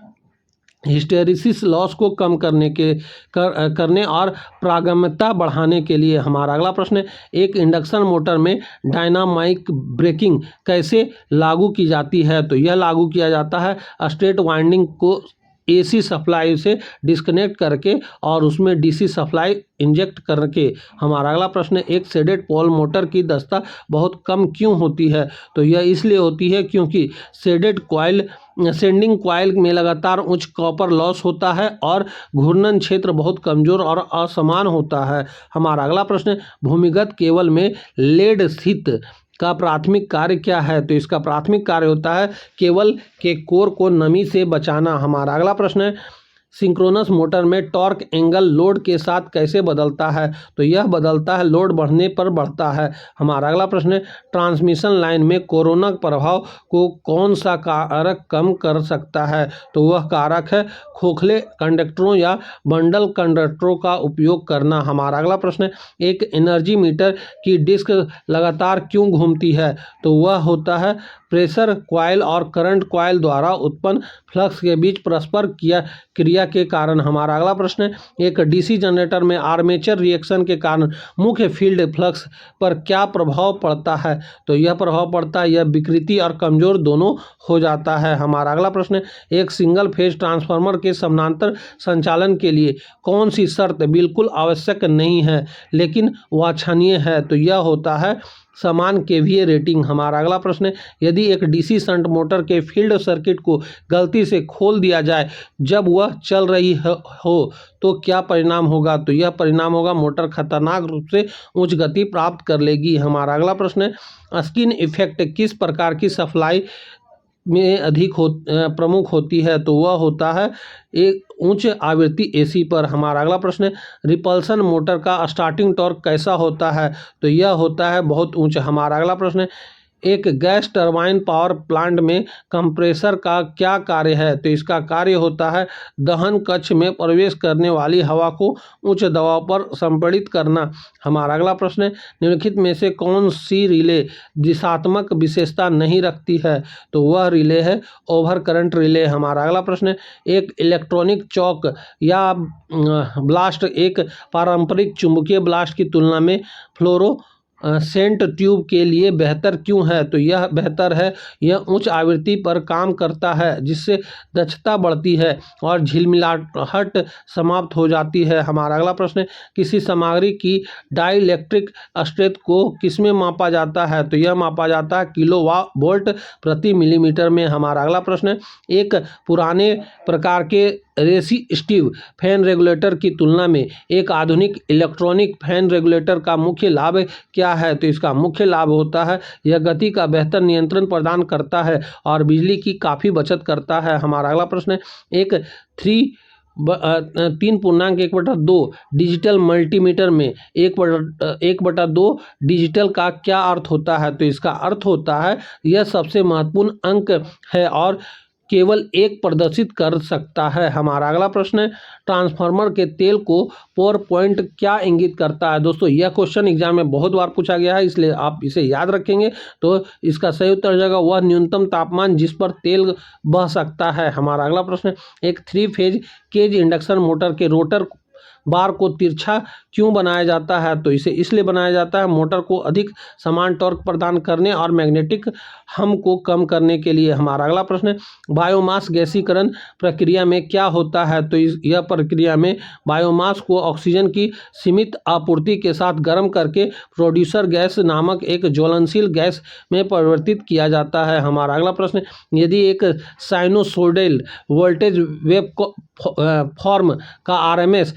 हिस्टेरिसिस लॉस को कम करने और प्रागम्यता बढ़ाने के लिए। हमारा अगला प्रश्न है, एक इंडक्शन मोटर में डायनामिक ब्रेकिंग कैसे लागू की जाती है? तो यह लागू किया जाता है स्ट्रेट वाइंडिंग को एसी सप्लाई से डिस्कनेक्ट करके और उसमें डीसी सप्लाई इंजेक्ट करके। हमारा अगला प्रश्न है, एक शेडेड पोल मोटर की दक्षता बहुत कम क्यों होती है? तो यह इसलिए होती है क्योंकि सेंडिंग कॉइल में लगातार उच्च कॉपर लॉस होता है और घूर्णन क्षेत्र बहुत कमजोर और असमान होता है। हमारा अगला प्रश्न है, भूमिगत केबल में लेड स्थित का प्राथमिक कार्य क्या है? तो इसका प्राथमिक कार्य होता है केबल के कोर को नमी से बचाना। हमारा अगला प्रश्न है, सिंक्रोनस मोटर में टॉर्क एंगल लोड के साथ कैसे बदलता है? तो यह बदलता है लोड बढ़ने पर बढ़ता है। हमारा अगला प्रश्न है, ट्रांसमिशन लाइन में कोरोना प्रभाव को कौन सा कारक कम कर सकता है? तो वह कारक है खोखले कंडक्टरों या बंडल कंडक्टरों का उपयोग करना। हमारा अगला प्रश्न है, एक एनर्जी मीटर की डिस्क लगातार क्यों घूमती है? तो वह होता है प्रेशर कॉइल और करंट कॉइल द्वारा उत्पन्न फ्लक्स के बीच परस्पर क्रिया के कारण। हमारा अगला प्रश्न है, एक डीसी जनरेटर में आर्मेचर रिएक्शन के कारण मुख्य फील्ड फ्लक्स पर क्या प्रभाव पड़ता है? तो यह प्रभाव पड़ता है, यह विकृति और कमजोर दोनों हो जाता है। हमारा अगला प्रश्न है, एक सिंगल फेज ट्रांसफार्मर के समानांतर संचालन के लिए कौन सी शर्त बिल्कुल आवश्यक नहीं है लेकिन वांछनीय है? तो यह होता है समान केवीए रेटिंग। हमारा अगला प्रश्न है, यदि एक डीसी शंट मोटर के फील्ड सर्किट को गलती से खोल दिया जाए जब वह चल रही हो तो क्या परिणाम होगा? तो यह परिणाम होगा मोटर खतरनाक रूप से उच्च गति प्राप्त कर लेगी। हमारा अगला प्रश्न है, स्किन इफेक्ट किस प्रकार की सप्लाई में अधिक प्रमुख होती है? तो वह होता है एक उच्च आवृत्ति एसी पर। हमारा अगला प्रश्न है, रिपल्सन मोटर का स्टार्टिंग टॉर्क कैसा होता है? तो यह होता है बहुत उच्च। हमारा अगला प्रश्न है, एक गैस टरबाइन पावर प्लांट में कंप्रेसर का क्या कार्य है? तो इसका कार्य होता है दहन कक्ष में प्रवेश करने वाली हवा को उच्च दबाव पर संपीड़ित करना। हमारा अगला प्रश्न है, निम्नलिखित में से कौन सी रिले दिशात्मक विशेषता नहीं रखती है? तो वह रिले है ओवर करंट रिले। हमारा अगला प्रश्न है, एक इलेक्ट्रॉनिक चॉक या ब्लास्ट एक पारंपरिक चुंबकीय ब्लास्ट की तुलना में फ्लोरो सेंट ट्यूब के लिए बेहतर क्यों है? तो यह बेहतर है, यह उच्च आवृत्ति पर काम करता है जिससे दक्षता बढ़ती है और झिलमिलाहट समाप्त हो जाती है। हमारा अगला प्रश्न है, किसी सामग्री की डाइलेक्ट्रिक स्ट्रेंथ को किसमें मापा जाता है? तो यह मापा जाता है किलोवोल्ट प्रति मिलीमीटर में। हमारा अगला प्रश्न है, एक पुराने प्रकार के रेसिस्टिव फैन रेगुलेटर की तुलना में एक आधुनिक इलेक्ट्रॉनिक फैन रेगुलेटर का मुख्य लाभ क्या है? तो इसका मुख्य लाभ होता है यह गति का बेहतर नियंत्रण प्रदान करता है और बिजली की काफ़ी बचत करता है। हमारा अगला प्रश्न है, एक 3.1/2 डिजिटल मल्टीमीटर में 1/2 डिजिटल का क्या अर्थ होता है? तो इसका अर्थ होता है यह सबसे महत्वपूर्ण अंक है और केवल एक प्रदर्शित कर सकता है। हमारा अगला प्रश्न है, ट्रांसफार्मर के तेल को पावर पॉइंट क्या इंगित करता है? दोस्तों यह क्वेश्चन एग्जाम में बहुत बार पूछा गया है, इसलिए आप इसे याद रखेंगे तो इसका सही उत्तर हो जाएगा वह न्यूनतम तापमान जिस पर तेल बह सकता है। हमारा अगला प्रश्न है, एक 3 फेज केज इंडक्शन मोटर के रोटर बार को तिरछा क्यों बनाया जाता है? तो इसे इसलिए बनाया जाता है मोटर को अधिक समान टॉर्क प्रदान करने और मैग्नेटिक हम को कम करने के लिए। हमारा अगला प्रश्न है, बायोमास गैसीकरण प्रक्रिया में क्या होता है? तो यह प्रक्रिया में बायोमास को ऑक्सीजन की सीमित आपूर्ति के साथ गर्म करके प्रोड्यूसर गैस नामक एक ज्वलनशील गैस में परिवर्तित किया जाता है। हमारा अगला प्रश्न है, यदि एक साइनोसॉइडल वोल्टेज वेव फॉर्म का आरएमएस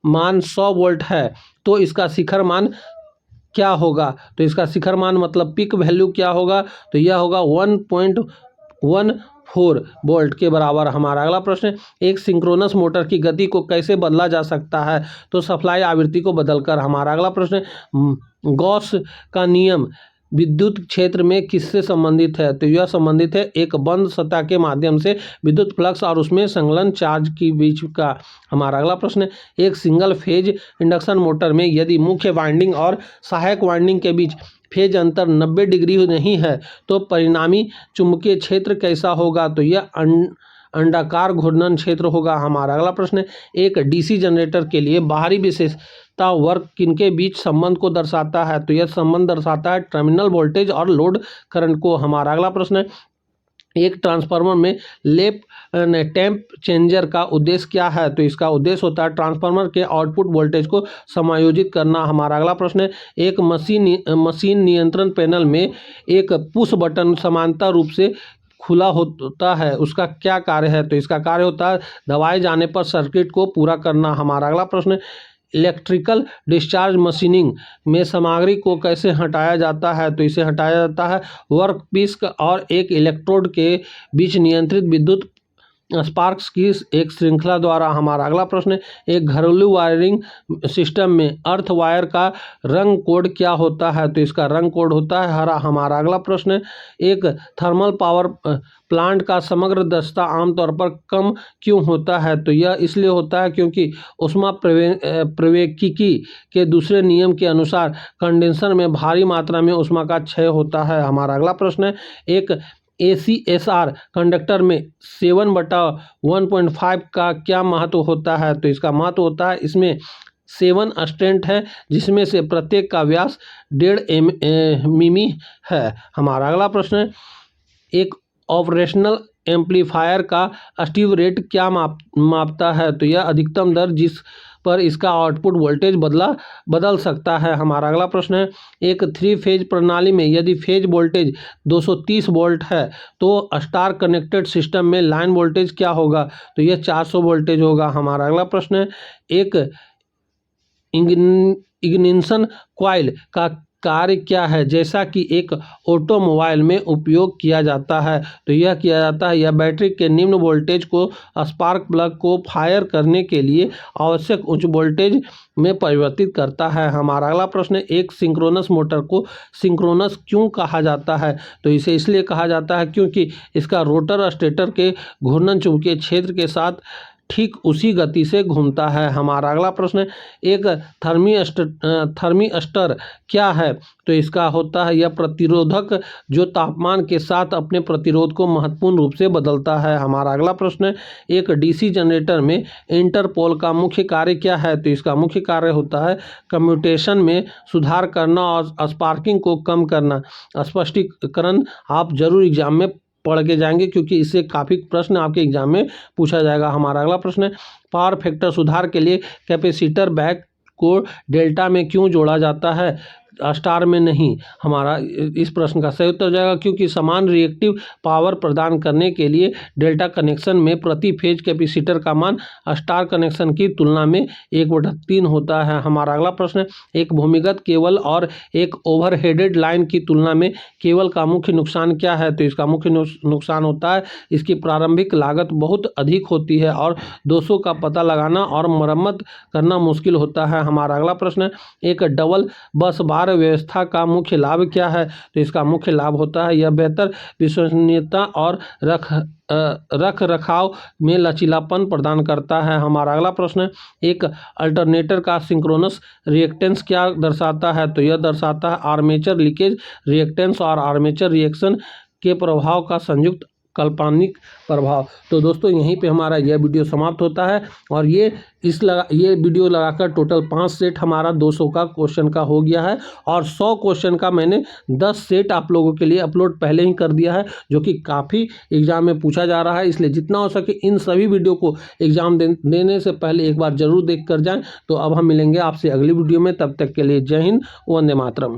मान 100 वोल्ट है तो इसका शिखर मान क्या होगा? तो इसका शिखर मान मतलब पीक वैल्यू क्या होगा? तो यह होगा 1.14 वोल्ट के बराबर। हमारा अगला प्रश्न है, एक सिंक्रोनस मोटर की गति को कैसे बदला जा सकता है? तो सप्लाई आवृत्ति को बदलकर। हमारा अगला प्रश्न है, गॉस का नियम विद्युत क्षेत्र में किससे संबंधित है? तो यह संबंधित है एक बंद सतह के माध्यम से विद्युत फ्लक्स और उसमें संलग्न चार्ज के बीच का। हमारा अगला प्रश्न है, एक सिंगल फेज इंडक्शन मोटर में यदि मुख्य वाइंडिंग और सहायक वाइंडिंग के बीच फेज अंतर 90 डिग्री नहीं है तो परिणामी चुंबकीय क्षेत्र कैसा होगा? तो यह अंडाकार घूर्णन क्षेत्र होगा। हमारा अगला प्रश्न है, एक डीसी जनरेटर के लिए बाहरी विशेषता वर्ग किनके बीच संबंध को दर्शाता है? तो यह संबंध दर्शाता है टर्मिनल वोल्टेज और लोड करंट को। हमारा अगला प्रश्न है, एक ट्रांसफार्मर में लेप टेम्प चेंजर का उद्देश्य क्या है? तो इसका उद्देश्य होता है ट्रांसफार्मर के आउटपुट वोल्टेज को समायोजित करना। हमारा अगला प्रश्न है, एक मशीन नियंत्रण पैनल में एक पुश बटन समानांतर रूप से खुला होता है, उसका क्या कार्य है? तो इसका कार्य होता है दबाए जाने पर सर्किट को पूरा करना। हमारा अगला प्रश्न है, इलेक्ट्रिकल डिस्चार्ज मशीनिंग में सामग्री को कैसे हटाया जाता है? तो इसे हटाया जाता है वर्क पीस और एक इलेक्ट्रोड के बीच नियंत्रित विद्युत स्पार्क्स की एक श्रृंखला द्वारा। हमारा अगला प्रश्न है, एक घरेलू वायरिंग सिस्टम में अर्थ वायर का रंग कोड क्या होता है? तो इसका रंग कोड होता है हरा। हमारा अगला प्रश्न है, एक थर्मल पावर प्लांट का समग्र दक्षता आमतौर पर कम क्यों होता है? तो यह इसलिए होता है क्योंकि ऊष्मा प्रवैगिकी के दूसरे नियम के अनुसार कंडेंसर में भारी मात्रा में ऊष्मा का क्षय होता है। हमारा अगला प्रश्न है, एक ACSR कंडक्टर में 7/1.5 का क्या महत्व होता है? तो इसका महत्व होता है इसमें 7 स्ट्रैंड है जिसमें से प्रत्येक का व्यास 1.5 मिमी है। हमारा अगला प्रश्न है, एक ऑपरेशनल एम्पलीफायर का स्लीव रेट क्या मापता है? तो यह अधिकतम दर जिस पर इसका आउटपुट वोल्टेज बदल सकता है। हमारा अगला प्रश्न है, एक 3 फेज प्रणाली में यदि फेज वोल्टेज 230 वोल्ट है तो स्टार कनेक्टेड सिस्टम में लाइन वोल्टेज क्या होगा? तो यह 400 वोल्टेज होगा। हमारा अगला प्रश्न है, एक इग्निशन कॉइल का कार्य क्या है जैसा कि एक ऑटोमोबाइल में उपयोग किया जाता है? तो यह किया जाता है, यह बैटरी के निम्न वोल्टेज को स्पार्क प्लग को फायर करने के लिए आवश्यक उच्च वोल्टेज में परिवर्तित करता है। हमारा अगला प्रश्न है, एक सिंक्रोनस मोटर को सिंक्रोनस क्यों कहा जाता है? तो इसे इसलिए कहा जाता है क्योंकि इसका रोटर स्टेटर के घूर्णन चुंबकीय क्षेत्र के साथ ठीक उसी गति से घूमता है। हमारा अगला प्रश्न है, एक थर्मिस्टर क्या है? तो इसका होता है यह प्रतिरोधक जो तापमान के साथ अपने प्रतिरोध को महत्वपूर्ण रूप से बदलता है। हमारा अगला प्रश्न है, एक डीसी जनरेटर में इंटरपोल का मुख्य कार्य क्या है? तो इसका मुख्य कार्य होता है कम्यूटेशन में सुधार करना और स्पार्किंग को कम करना। स्पष्टीकरण आप जरूर एग्जाम में पढ़ के जाएंगे क्योंकि इससे काफ़ी प्रश्न आपके एग्जाम में पूछा जाएगा। हमारा अगला प्रश्न है, पावर फैक्टर सुधार के लिए कैपेसिटर बैक को डेल्टा में क्यों जोड़ा जाता है, स्टार में नहीं? हमारा इस प्रश्न का सही उत्तर हो जाएगा क्योंकि समान रिएक्टिव पावर प्रदान करने के लिए डेल्टा कनेक्शन में प्रति फेज कैपेसिटर का मान स्टार कनेक्शन की तुलना में 1/3 होता है। हमारा अगला प्रश्न है, एक भूमिगत केबल और एक ओवरहेडेड लाइन की तुलना में केबल का मुख्य नुकसान क्या है? तो इसका मुख्य नुकसान होता है इसकी प्रारंभिक लागत बहुत अधिक होती है और दोषों का पता लगाना और मरम्मत करना मुश्किल होता है। हमारा अगला प्रश्न है, एक डबल बस बार व्यवस्था का मुख्य लाभ क्या है? तो इसका मुख्य लाभ होता है यह बेहतर विश्वसनीयता और रख रखाव में लचीलापन प्रदान करता है। हमारा अगला प्रश्न है, एक अल्टरनेटर का सिंक्रोनस रिएक्टेंस क्या दर्शाता है? तो यह दर्शाता है आर्मेचर लीकेज रिएक्टेंस और आर्मेचर रिएक्शन के प्रभाव का संयुक्त काल्पनिक प्रभाव। तो दोस्तों यहीं पे हमारा यह वीडियो समाप्त होता है और ये वीडियो लगाकर टोटल 5 सेट हमारा 200 का क्वेश्चन का हो गया है और 100 क्वेश्चन का मैंने 10 सेट आप लोगों के लिए अपलोड पहले ही कर दिया है जो कि काफ़ी एग्जाम में पूछा जा रहा है। इसलिए जितना हो सके इन सभी वीडियो को एग्जाम देने से पहले एक बार जरूर देख कर जाएँ। तो अब हम मिलेंगे आपसे अगली वीडियो में, तब तक के लिए जय हिंद, वंदे मातरम।